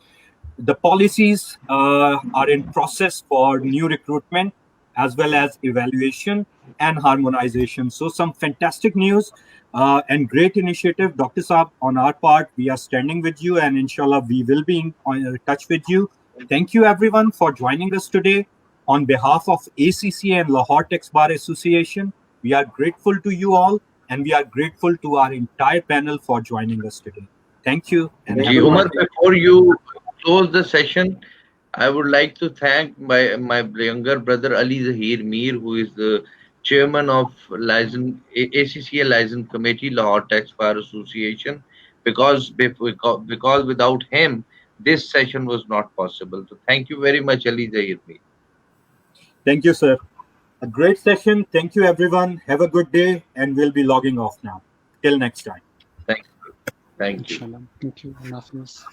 The policies are in process for new recruitment as well as evaluation and harmonization. So some fantastic news and great initiative. Dr. Saab, on our part, we are standing with you and inshallah we will be in touch with you. Thank you everyone for joining us today. On behalf of ACCA and Lahore Tax Bar Association, we are grateful to you all and we are grateful to our entire panel for joining us today. Thank you. And Umar, before you close the session, I would like to thank my younger brother Ali Zahir Mir, who is the chairman of ACCA License Committee, Lahore Tax Bar Association, because without him, this session was not possible. So thank you very much, Ali Zahir Mir. Thank you, sir. A great session. Thank you, everyone. Have a good day, and we'll be logging off now. Till next time. Thank you. Thank you. Inshallah. Thank you. Allah Hafiz.